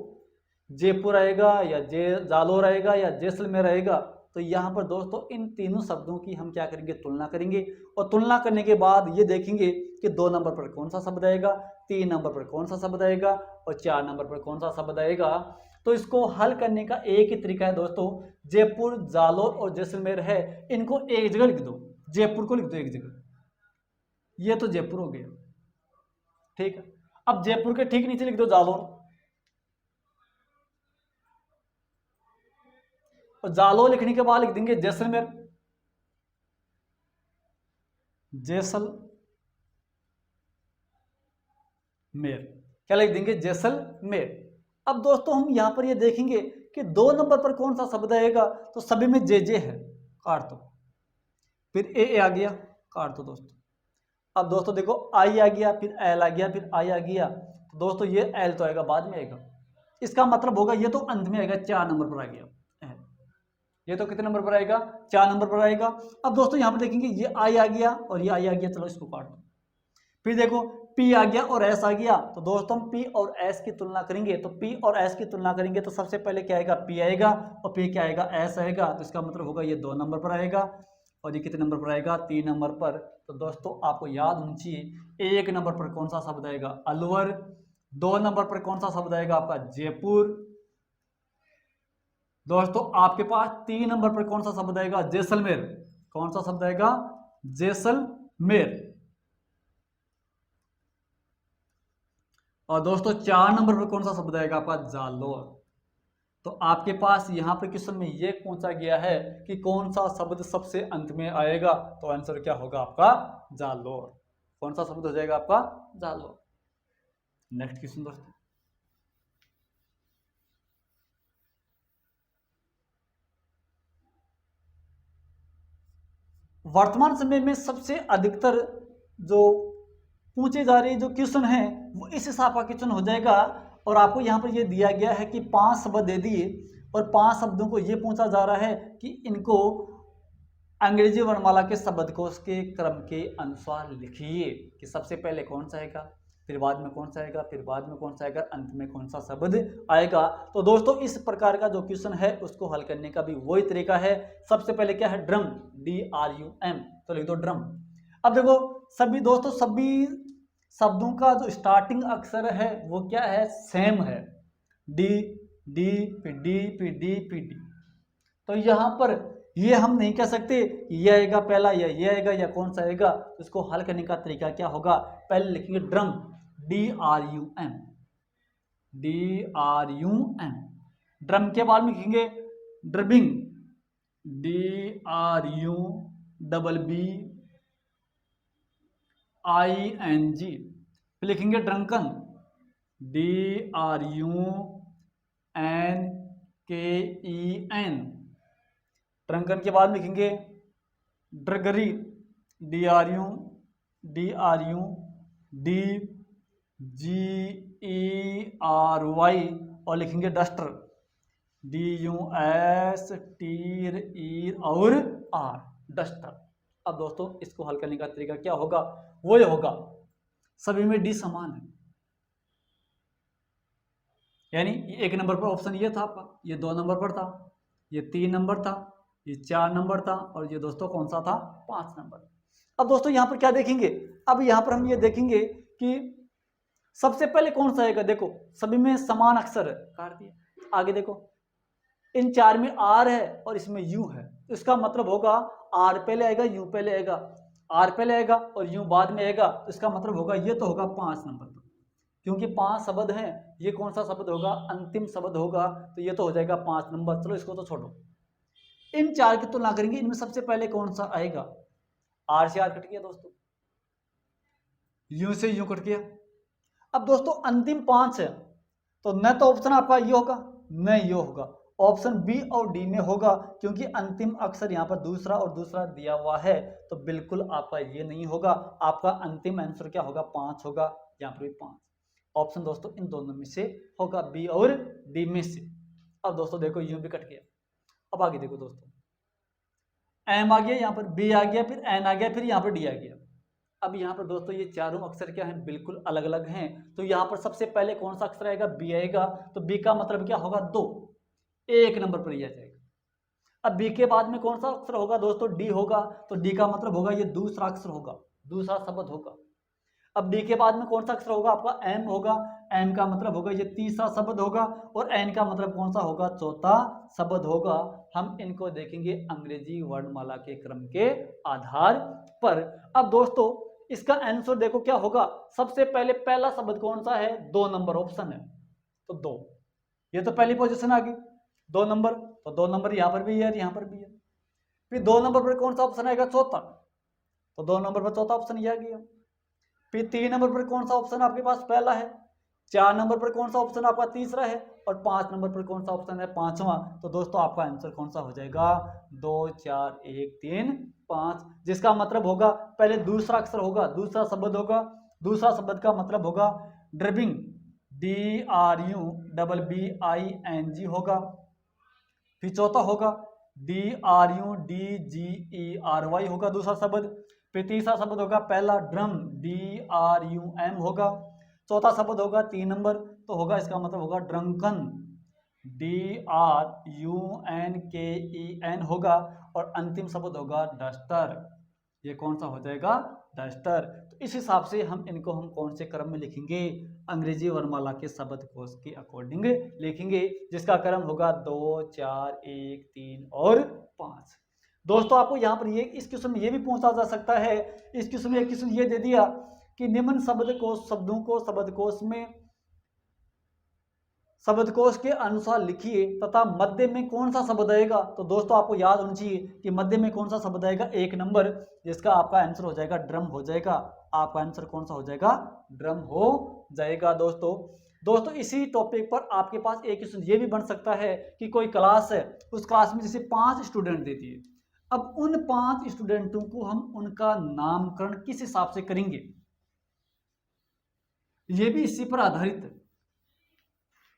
A: जयपुर आएगा या जालोर आएगा या जैसलमेर आएगा। तो यहाँ पर दोस्तों इन तीनों शब्दों की हम क्या करेंगे तुलना करेंगे। और तुलना करने के बाद ये देखेंगे कि 2 नंबर पर कौन सा शब्द आएगा, 3 नंबर पर कौन सा शब्द आएगा और 4 नंबर पर कौन सा शब्द आएगा। तो इसको हल करने का एक ही तरीका है दोस्तों, जयपुर जालोर और जैसलमेर है इनको एक जगह लिख दो। जयपुर को लिख दो एक जगह, ये तो जयपुर हो गया ठीक है। अब जयपुर के ठीक नीचे लिख दो जालोर, और जालोर लिखने के बाद लिख देंगे जैसलमेर। जैसलमेर क्या लिख देंगे जैसलमेर। अब दोस्तों हम यहां पर ये देखेंगे कि 2 नंबर पर कौन सा शब्द आएगा, तो सभी में जे है, काट दो। फिर ए आ गया, काट दो दोस्तों। अब दोस्तों देखो आई आ गया, फिर एल आ गया, फिर आई आ गया। तो दोस्तों ये एल तो आएगा बाद में आएगा, इसका मतलब होगा ये तो अंत में आएगा, 4 नंबर पर आ गया। ये तो कितने नंबर पर आएगा 4 नंबर पर आएगा। अब दोस्तों यहां पर देखेंगे ये आई आ गया और ये आई आ गया, चलो इसको काट दो। फिर देखो पी आ गया और एस आ गया। तो दोस्तों हम पी और एस की तुलना करेंगे, तो पी और एस की तुलना करेंगे तो सबसे पहले क्या आएगा पी आएगा और पी क्या आएगा एस आएगा। तो इसका मतलब होगा ये 2 नंबर पर आएगा और ये कितने नंबर पर आएगा 3 नंबर पर। तो दोस्तों आपको याद होनी चाहिए 1 नंबर पर कौन सा शब्द आएगा अलवर, 2 नंबर पर कौन सा शब्द आएगा आपका जयपुर, दोस्तों आपके पास 3 नंबर पर कौन सा शब्द आएगा जैसलमेर। कौन सा शब्द आएगा जैसलमेर। और दोस्तों 4 नंबर पर कौन सा शब्द आएगा आपका जालोर। तो आपके पास यहां पर क्वेश्चन में यह पूछा गया है कि कौन सा शब्द सबसे अंत में आएगा, तो आंसर क्या होगा आपका जालोर। कौन सा शब्द हो जाएगा आपका जालोर। नेक्स्ट क्वेश्चन दोस्तों, वर्तमान समय में सबसे अधिकतर जो पूछे जा रहे जो क्वेश्चन है वो इस हिसाब का क्वेश्चन हो जाएगा। और आपको यहाँ पर ये दिया गया है कि 5 शब्द दे दिए और 5 शब्दों को ये पूछा जा रहा है कि इनको अंग्रेजी वर्णमाला के शब्दकोश के क्रम के अनुसार लिखिए कि सबसे पहले कौन सा आएगा, फिर बाद में कौन सा आएगा, फिर बाद में कौन सा आएगा, अंत में कौन सा शब्द आएगा। तो दोस्तों इस प्रकार का जो क्वेश्चन है उसको हल करने का भी वही तरीका है। सबसे पहले क्या है ड्रम, DRUM, तो लिख दो ड्रम। अब देखो सभी दोस्तों सभी शब्दों का जो स्टार्टिंग अक्षर है वो क्या है सेम है, डी डी फिर डी फिर डी फिर डी। तो यहाँ पर ये हम नहीं कह सकते ये आएगा पहला या ये आएगा या कौन सा आएगा। तो इसको हल करने का तरीका क्या होगा, पहले लिखेंगे ड्रम DRUM, DRUM। ड्रम के बाद में लिखेंगे ड्रबिंग, DRUBBING। फिर लिखेंगे ड्रंकन, DRUNKEN। ड्रंकन के बाद लिखेंगे ड्रगरी, DRUDGERY। और लिखेंगे डस्टर, DUS, टीर, ईर और आर, डस्टर। अब दोस्तों इसको हल करने का तरीका क्या होगा, वो ये होगा सभी में डी समान है, यानी एक नंबर पर ऑप्शन ये था आपका, ये 2 नंबर पर था, ये 3 नंबर था, ये 4 नंबर था, और ये दोस्तों कौन सा था, 5 नंबर। अब दोस्तों यहाँ पर क्या देखेंगे, अब यहाँ पर हम ये देखेंगे कि सबसे पहले कौन सा आएगा, देखो सभी में समान अक्षर है, काट दिया। आगे देखो इन 4 में आर है और इसमें यू है, तो इसका मतलब होगा आर पहले आएगा, यू पहले आएगा, आर पहले आएगा और यू बाद में आएगा, तो इसका मतलब होगा ये तो होगा 5 नंबर पर, क्योंकि 5 शब्द हैं, ये कौन सा शब्द होगा, अंतिम शब्द होगा, तो ये तो हो जाएगा 5 नंबर। चलो इसको तो छोड़ो, इन 4 की तुलना करेंगे, इनमें सबसे पहले कौन सा आएगा, आर से आर कट गया दोस्तों, यू से यू कट गया। अब दोस्तों अंतिम 5 है, तो न तो ऑप्शन आपका ये होगा न ये होगा, ऑप्शन बी और डी में होगा, क्योंकि अंतिम अक्षर यहाँ पर दूसरा और दूसरा दिया हुआ है, तो बिल्कुल आपका ये नहीं होगा, आपका अंतिम आंसर क्या होगा, 5 होगा, यहाँ पर भी 5 ऑप्शन दोस्तों इन दोनों में से होगा, बी और डी में से। अब दोस्तों देखो यू भी कट गया, अब आगे देखो दोस्तों, एम आ गया, यहाँ पर बी आ गया, फिर एन आ गया, फिर यहाँ पर डी आ गया। अब यहाँ पर दोस्तों ये चारों अक्षर क्या हैं, बिल्कुल अलग अलग हैं, तो यहाँ पर सबसे पहले कौन सा अक्षर आएगा, बी आएगा, तो बी का मतलब क्या होगा, 2, एक नंबर पर यह जाएगा। अब बी के बाद में कौन सा अक्षर होगा दोस्तों, डी होगा, तो डी का मतलब होगा ये दूसरा अक्षर होगा, दूसरा शब्द होगा। अब डी के बाद में कौन सा अक्षर होगा, आपका एम होगा, एम का मतलब होगा ये तीसरा शब्द होगा, और एन का मतलब कौन सा होगा, चौथा शब्द होगा। हम इनको देखेंगे अंग्रेजी वर्णमाला के क्रम के आधार पर। अब दोस्तों इसका आंसर देखो क्या होगा, सबसे पहले पहला शब्द कौन सा है, 2 नंबर ऑप्शन है, तो 2, ये तो पहली पोजीशन आ गई, 2 नंबर, तो 2 नंबर यहाँ पर भी है, यहाँ पर भी है। फिर 2 नंबर पर कौन सा ऑप्शन आएगा, चौथा, तो 2 नंबर पर चौथा ऑप्शन ये आ गया। फिर 3 नंबर पर कौन सा ऑप्शन आपके पास पहला है, 4 नंबर पर कौन सा ऑप्शन आपका तीसरा है, और 5 नंबर पर कौन सा ऑप्शन है, पांचवा। तो दोस्तों आपका आंसर कौन सा हो जाएगा, 2 4 1 3 5, जिसका मतलब होगा पहले दूसरा अक्षर होगा, दूसरा शब्द होगा, दूसरा शब्द का मतलब होगा ड्रिबिंग, DRUBBING होगा। फिर चौथा होगा DRUDGERY होगा दूसरा शब्द। फिर तीसरा शब्द होगा पहला ड्रम, DRUM होगा। चौथा शब्द होगा 3 नंबर, तो होगा इसका मतलब होगा ड्रंकन, DRUNKEN होगा। और अंतिम शब्द होगा डस्टर, ये कौन सा हो जाएगा, डस्टर। तो इस हिसाब से हम इनको हम कौन से क्रम में लिखेंगे, अंग्रेजी वर्णमाला के शब्दकोश के अकॉर्डिंग लिखेंगे, जिसका क्रम होगा 2 4 1 3 और 5। दोस्तों आपको यहाँ पर ये इस क्वेश्चन में ये भी पूछा जा सकता है, इस क्वेश्चन में एक क्वेश्चन ये दे दिया कि निम्न शब्दों को शब्दकोश के अनुसार लिखिए तथा मध्य में कौन सा शब्द आएगा। तो दोस्तों आपको याद होना चाहिए कि मध्य में कौन सा शब्द आएगा, 1 नंबर, जिसका आपका आंसर हो जाएगा ड्रम हो जाएगा। आपका आंसर कौन सा हो जाएगा, ड्रम हो जाएगा। दोस्तों इसी टॉपिक पर आपके पास एक क्वेश्चन ये भी बन सकता है कि कोई क्लास है, उस क्लास में जैसे 5 स्टूडेंट देती है, अब उन 5 स्टूडेंटों को हम उनका नामकरण किस हिसाब से करेंगे, ये भी इसी पर आधारित है,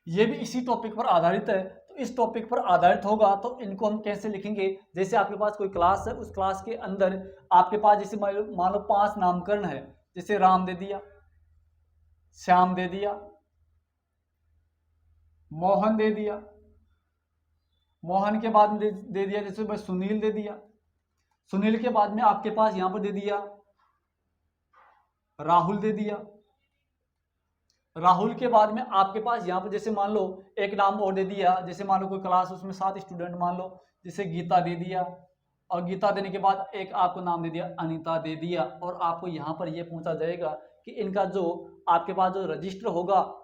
A: ये भी इसी टॉपिक पर आधारित है। तो इस टॉपिक पर आधारित होगा तो इनको हम कैसे लिखेंगे, जैसे आपके पास कोई क्लास है, उस क्लास के अंदर आपके पास जैसे मान लो 5 नामकरण है, जैसे राम दे दिया, श्याम दे दिया, मोहन दे दिया, मोहन के बाद में दे दिया जैसे भाई सुनील दे दिया, सुनील के बाद में आपके पास यहां पर दे दिया राहुल दे दिया, राहुल के बाद में आपके पास यहाँ पर जैसे मान लो एक नाम और दे दिया, जैसे मान लो कोई क्लास उसमें 7 स्टूडेंट मान लो, जैसे गीता दे दिया, और गीता देने के बाद एक आपको नाम दे दिया अनीता दे दिया। और आपको यहाँ पर यह पूछा जाएगा कि इनका जो आपके पास जो रजिस्टर होगा,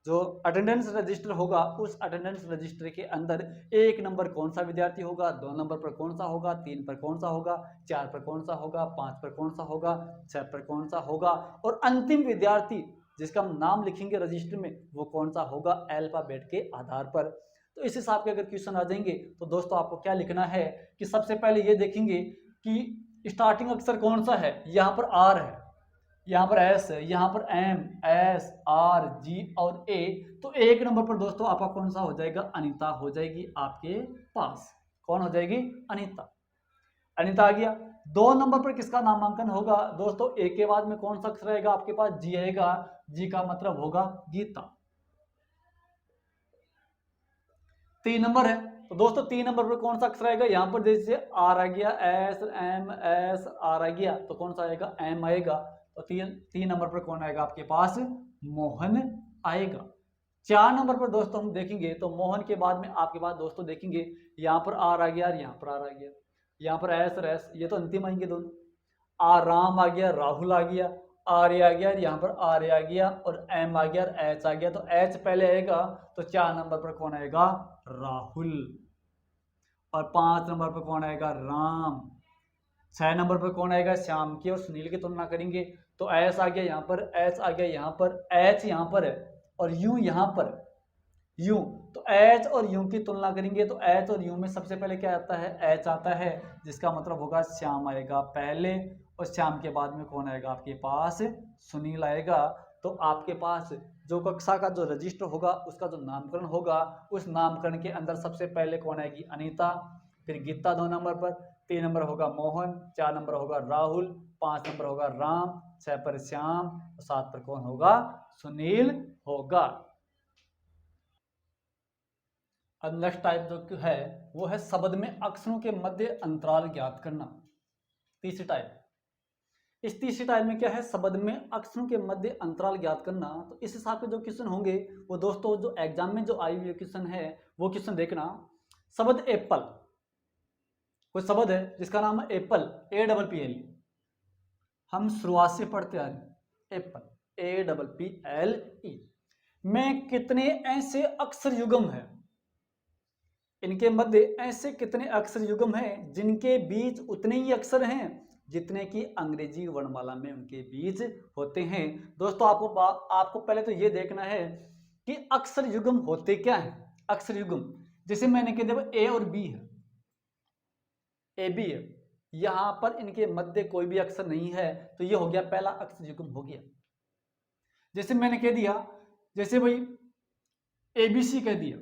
A: जो अटेंडेंस रजिस्टर होगा, उस अटेंडेंस रजिस्टर के अंदर 1 नंबर कौन सा विद्यार्थी होगा, 2 नंबर पर कौन सा होगा, 3 पर कौन सा होगा, 4 पर कौन सा होगा, 5 पर कौन सा होगा, 6 पर कौन सा होगा, और अंतिम विद्यार्थी जिसका हम नाम लिखेंगे रजिस्टर में वो कौन सा होगा, अल्फाबेट के आधार पर। तो इस हिसाब के अगर क्वेश्चन आ जाएंगे तो दोस्तों आपको क्या लिखना है कि सबसे पहले ये देखेंगे कि स्टार्टिंग अक्षर कौन सा है, यहाँ पर आर है, यहाँ पर एस है, यहाँ पर एम, एस, आर, जी और ए। तो एक नंबर पर दोस्तों आपका कौन सा हो जाएगा? अनीता हो जाएगी आपके पास। कौन हो जाएगी? अनीता। अनीता आ गया। 2 नंबर पर किसका नामांकन होगा? दोस्तों ए के बाद में कौन सा अक्षर रहेगा आपके पास? जी आएगा। जी का मतलब होगा गीता। 3 नंबर है, तो दोस्तों 3 नंबर पर कौन सा अक्षर आएगा? यहाँ पर जैसे आर आ गया, एस, एम, एस, आर आ गया, तो कौन सा आएगा? एम आएगा। तो 3 नंबर पर कौन आएगा आपके पास? मोहन आएगा। 4 नंबर पर दोस्तों हम देखेंगे तो मोहन के बाद में आपके पास दोस्तों देखेंगे यहाँ पर आर आ गया और यहाँ पर आर आ गया, यहाँ पर एस और एस, ये तो अंतिम आएंगे दोनों। आर राम आ गया, राहुल आ गया, आर्य आ गया, यहाँ पर आर्य आ गया और एम आ गया और एच आ गया। तो एच पहले आएगा, तो 4 नंबर पर कौन आएगा? राहुल। और 5 नंबर पर कौन आएगा? राम। 6 नंबर पर कौन आएगा? श्याम की और सुनील की तुलना करेंगे तो एस आ गया यहाँ पर, एच आ गया यहाँ पर, एच यहाँ पर है और यू यहाँ पर, यू। तो एच और यू की तुलना करेंगे तो एच और यू में सबसे पहले क्या आता है? एच आता है, जिसका मतलब होगा श्याम आएगा पहले और श्याम के बाद में कौन आएगा आपके पास? सुनील आएगा। तो आपके पास जो कक्षा का जो रजिस्टर होगा उसका जो नामकरण होगा, उस नामकरण के अंदर सबसे पहले कौन आएगी? अनीता, फिर गीता 2 नंबर पर, 3 नंबर होगा मोहन, 4 नंबर होगा राहुल, 5 नंबर होगा राम, 6 पर श्याम, 7 पर कौन होगा? सुनील होगा। अब नेक्स्ट टाइप जो है वो है शब्द में अक्षरों के मध्य अंतराल ज्ञात करना। तीसरी टाइप। इस तीसरी टाइप में क्या है? शब्द में अक्षरों के मध्य अंतराल ज्ञात करना। तो इस हिसाब के जो क्वेश्चन होंगे वो दोस्तों जो एग्जाम में जो आई हुई क्वेश्चन है वो क्वेश्चन देखना। शब्द एप्पल, कोई शब्द है जिसका नाम है एप्पल, APPL, हम शुरुआत से पढ़ते आ रहे हैं एप्पल, APPLE में कितने ऐसे अक्षर युग्म है? इनके मध्य ऐसे कितने अक्षर युग्म हैं जिनके बीच उतने ही अक्षर हैं जितने कि अंग्रेजी वर्णमाला में उनके बीच होते हैं। दोस्तों आपको पहले तो ये देखना है कि अक्षर युग्म होते क्या हैं। अक्षर युग्म जैसे मैंने कह दिया ए और बी है, ए बी है, यहां पर इनके मध्य कोई भी अक्षर नहीं है, तो ये हो गया पहला अक्षर युग्म हो गया। जैसे मैंने कह दिया, जैसे भाई ABC कह दिया,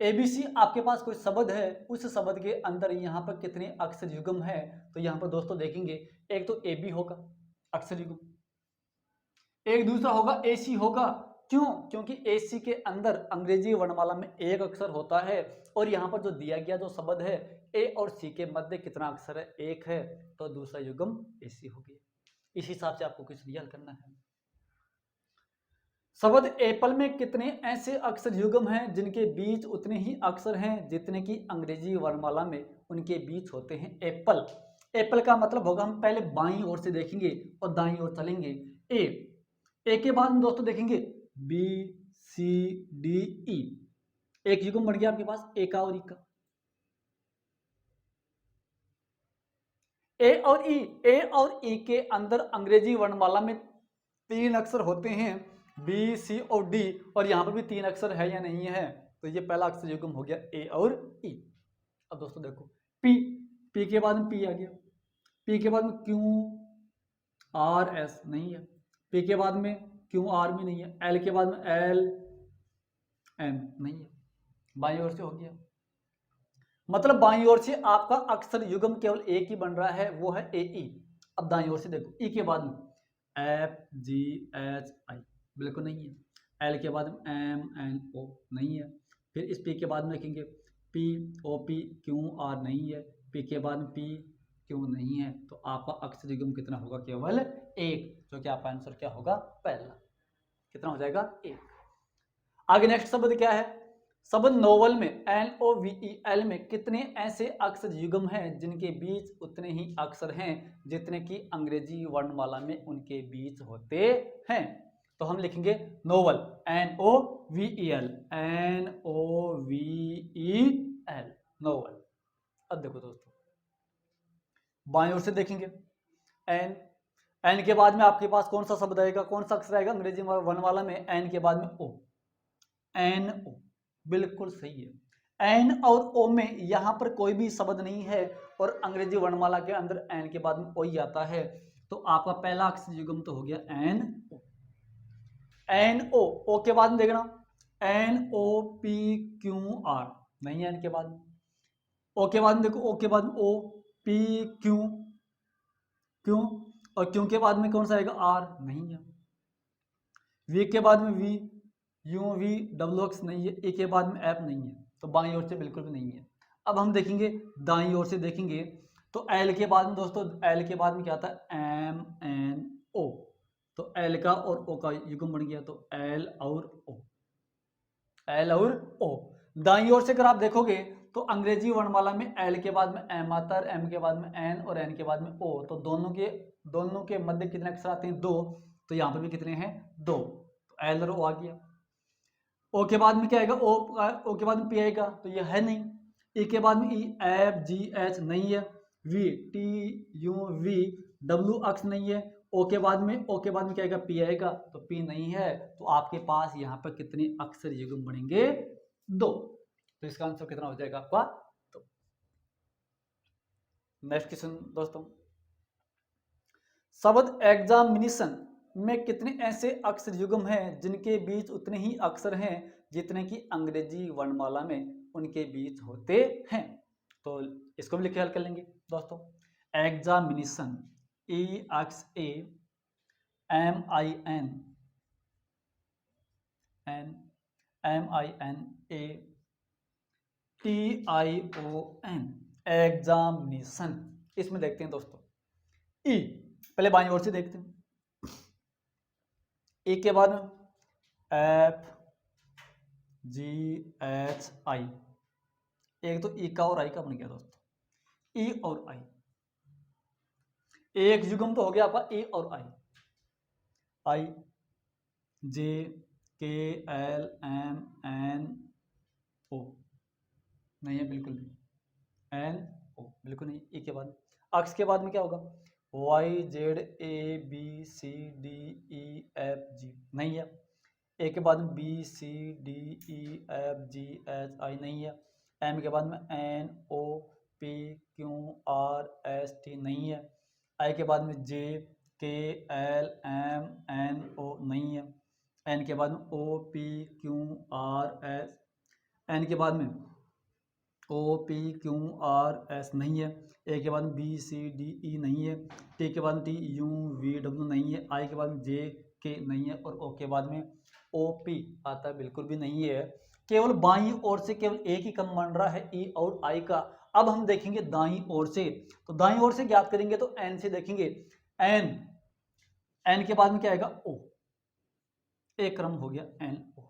A: ABC आपके पास कोई शब्द है, उस शब्द के अंदर यहाँ पर कितने अक्षर युग्म है? तो यहाँ पर दोस्तों देखेंगे, एक तो AB होगा अक्षर युग्म, एक दूसरा होगा AC होगा। क्यों? क्योंकि AC के अंदर अंग्रेजी वर्णमाला में एक अक्षर होता है और यहाँ पर जो दिया गया जो शब्द है A और C के मध्य कितना अक्षर है? एक है, तो दूसरा युग्म AC हो गया। इस हिसाब से आपको क्वेश्चन हल करना है। शब्द एप्पल में कितने ऐसे अक्षर युग्म हैं जिनके बीच उतने ही अक्षर हैं जितने की अंग्रेजी वर्णमाला में उनके बीच होते हैं? एप्पल, एप्पल का मतलब होगा, हम पहले बाईं ओर से देखेंगे और दाईं ओर चलेंगे। ए के बाद हम दोस्तों देखेंगे BCDE, एक युग्म बन गया आपके पास ए का और ई का। ए और ई के अंदर अंग्रेजी वर्णमाला में 3 अक्षर होते हैं, बी, सी और डी, और यहाँ पर भी 3 अक्षर है या नहीं है? तो ये पहला अक्षर युग्म हो गया ए और ई। अब दोस्तों देखो पी के बाद में पी आ गया, पी के बाद में QRS नहीं है, पी के बाद में QR भी नहीं है, एल के बाद में LM नहीं है, बाईं ओर से हो गया। मतलब बाईं ओर से आपका अक्षर युग्म केवल एक ही बन रहा है, वो है AE। अब दाईं ओर से देखो, ई के बाद में FGHI बिल्कुल नहीं है, एल के बाद में MNO नहीं है, फिर इस पी के बाद में देखेंगे POP QR नहीं है, पी के बाद में PQ नहीं है, तो आपका अक्षर युग्म कितना होगा? केवल एक, जो कि आपका आंसर क्या होगा? पहला। कितना हो जाएगा? एक। आगे नेक्स्ट शब्द क्या है? शब्द नोवेल में NOVEL में कितने ऐसे अक्षर युग्म हैं जिनके बीच उतने ही अक्षर हैं जितने की अंग्रेजी वर्णमाला में उनके बीच होते हैं? तो हम लिखेंगे नोवेल, NOVEL, नोवेल। अब देखो दोस्तों बाईं ओर से देखेंगे, एन के बाद में आपके पास कौन सा शब्द आएगा, कौन सा अक्षर आएगा अंग्रेजी वर्णमाला में? एन के बाद में O, NO, बिल्कुल सही है। एन और ओ में यहाँ पर कोई भी शब्द नहीं है और अंग्रेजी वर्णमाला के अंदर एन के बाद में ओ ही आता है। तो आपका पहला अक्षर युग्म तो हो गया एन ओ। एन ओ, ओ के बाद में देखना N O P Q R, नहीं है एन के बाद में। ओ के बाद में देखो, ओ के बाद में ओ पी क्यू, क्यों, और क्यों के बाद में कौन सा आएगा आर, नहीं है। वी के बाद में V, U V W X नहीं है। ए के बाद में एफ नहीं है, तो बाईं ओर से बिल्कुल भी नहीं है। अब हम देखेंगे दाईं ओर से देखेंगे तो एल के बाद में दोस्तों, एल के बाद में क्या आता है एम एन ओ, तो एल का और ओ का युग्म बन गया, तो एल और ओ, एल और ओ। दाईं ओर से अगर आप देखोगे तो अंग्रेजी वर्णमाला में एल के बाद में एम आता है, एम के बाद में एन और एन के बाद में ओ, तो दोनों के मध्य कितने अक्षर आते हैं, 2, तो यहाँ पर भी कितने हैं 2, तो एल और ओ आ गया। ओ के बाद में क्या आएगा, ओ के बाद में पी आएगा, तो ये है नहीं। ई के बाद में ई, एफ जी एच नहीं है। We T U V W X नहीं है। ओ के बाद में क्या आएगा, पी आएगा, तो पी नहीं है। तो आपके पास यहाँ पर कितने अक्षर युग्म बनेंगे, 2। तो इसका आंसर कितना हो जाएगा आपका, तो नेक्स्ट क्वेश्चन दोस्तों, शब्द एग्जामिनेशन में कितने ऐसे अक्षर युग्म हैं जिनके बीच उतने ही अक्षर हैं जितने की अंग्रेजी वर्णमाला में उनके बीच होते हैं। तो इसको भी लिख के हल कर लेंगे दोस्तों। Examination, E X A M I N N M I N A T I O N, examination. इसमें देखते हैं दोस्तों, ई पहले बाईं ओर से देखते हैं। ए के बाद एफ जी एच आई, एक तो ई का और आई का बन गया दोस्तों, ई और आई, एक युग्म तो हो गया आपका ए और आई। आई J K L M N ओ, नहीं है बिल्कुल भी, एन ओ बिल्कुल नहीं। ई के बाद अक्ष के बाद में क्या होगा, Y Z A B C D E F G, नहीं है। ए के बाद में B C D E F G H I, नहीं है। एम के बाद में N O P Q R S T, नहीं है। आई के बाद में J K L M N ओ, नहीं है। एन के बाद में O P Q R S, N के बाद में O P Q R S, नहीं है। ए के बाद में बी सी डी ई, नहीं है। टी के बाद में टी यू वी डब्ल्यू, नहीं है। आई के बाद में जे के, नहीं है। और ओ के बाद में ओ पी आता है, बिल्कुल भी नहीं है। केवल बाईं ओर से केवल एक ही कम बन रहा है, ई और आई का। अब हम देखेंगे दाईं ओर से, तो दाईं ओर से ज्ञात करेंगे तो एन से देखेंगे। एन, एन के बाद में क्या आएगा ओ, एक क्रम हो गया एन ओ,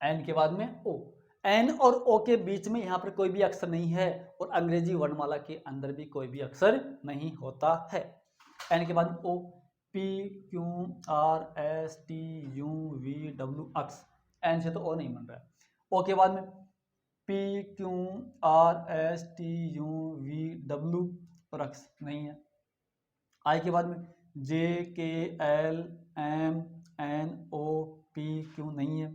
A: एन के बाद में ओ। एन और ओ के बीच में यहां पर कोई भी अक्षर नहीं है, और अंग्रेजी वर्णमाला के अंदर भी कोई भी अक्षर नहीं होता है। एन के बाद O P Q R S T U V W X, N से तो ओ नहीं बन रहा है। ओ के बाद में P Q R S T U V W और एक्स, नहीं है। आई के बाद में J K L M N O P Q, नहीं है।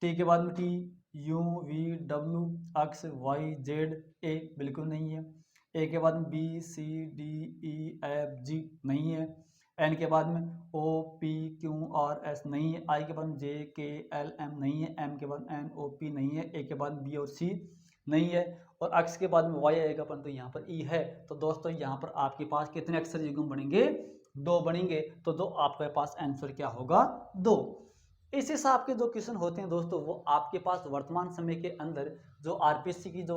A: टी के बाद में T U V W X Y Z A, बिल्कुल नहीं है। ए के बाद में B C D E F G, नहीं है। एन के बाद में O P Q R S, नहीं है। आई के बाद में जे के एल एम, नहीं है। एम के बाद एन ओ पी, नहीं है। ए के बाद बी और सी, नहीं है। और एक्स के बाद में वाई आएगा, परंतु यहाँ पर ई है। तो दोस्तों यहाँ पर आपके पास कितने अक्षर युग्म बनेंगे, 2 बनेंगे। तो दो आपके पास आंसर क्या होगा, 2। इस हिसाब के जो क्वेश्चन होते हैं दोस्तों, वो आपके पास वर्तमान समय के अंदर जो आरपीएससी की जो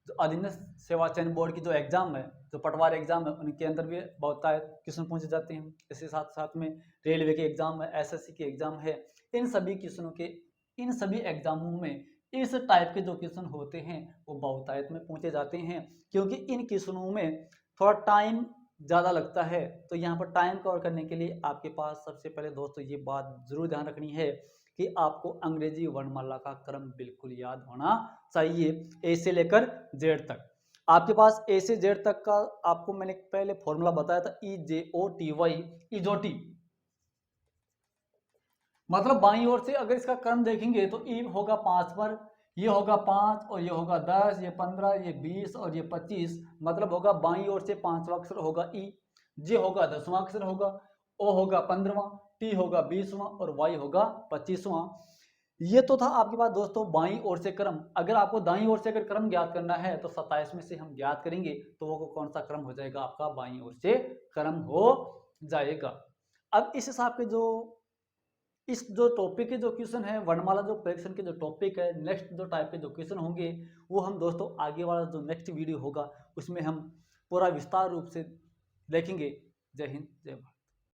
A: अधीनस्थ सेवा चयन बोर्ड की जो एग्जाम है, जो पटवार एग्जाम है, उनके अंदर भी बहुत क्वेश्चन पूछे जाते हैं। इसके साथ साथ में रेलवे के एग्जाम है, एसएससी के एग्जाम है, इन सभी क्वेश्चनों के, इन सभी एग्जामों में इस टाइप के जो क्वेश्चन होते हैं वो बहुतायत में पूछे जाते हैं, क्योंकि इन क्वेश्चनों में थोड़ा टाइम ज़्यादा लगता है। तो यहाँ पर टाइम कवर करने के लिए आपके पास सबसे पहले दोस्तों ये बात जरूर ध्यान रखनी है कि आपको अंग्रेजी वर्णमाला का क्रम बिल्कुल याद होना चाहिए, ए से लेकर जेड तक। आपके पास ए से जेड तक का आपको मैंने पहले फॉर्मूला बताया था, ई जे ओ टी वाई, इजोटी, मतलब बाईं ओर से अगर इसका क्रम देखेंगे तो ई होगा 5 पर, ये होगा 5 और ये होगा 10, ये 15, ये 20 और ये 25, मतलब होगा बाईं ओर से 5वां अक्षर होगा ई। जे होगा 10वां अक्षर होगा, ओ होगा 15वां, टी होगा 20वां और वाई होगा 25वां। ये तो था आपके पास दोस्तों बाईं ओर से क्रम। अगर आपको दाईं ओर से अगर क्रम ज्ञात करना है तो 27 में से हम ज्ञात करेंगे तो वो कौन सा क्रम हो जाएगा, आपका बाईं ओर से क्रम हो जाएगा। अब इस हिसाब के इस जो टॉपिक के जो क्वेश्चन है, वर्णमाला जो प्रेक्षण के जो टॉपिक है, नेक्स्ट जो टाइप के जो क्वेश्चन होंगे वो हम दोस्तों आगे वाला जो नेक्स्ट वीडियो होगा उसमें हम पूरा विस्तार रूप से देखेंगे। जय हिंद, जय भारत।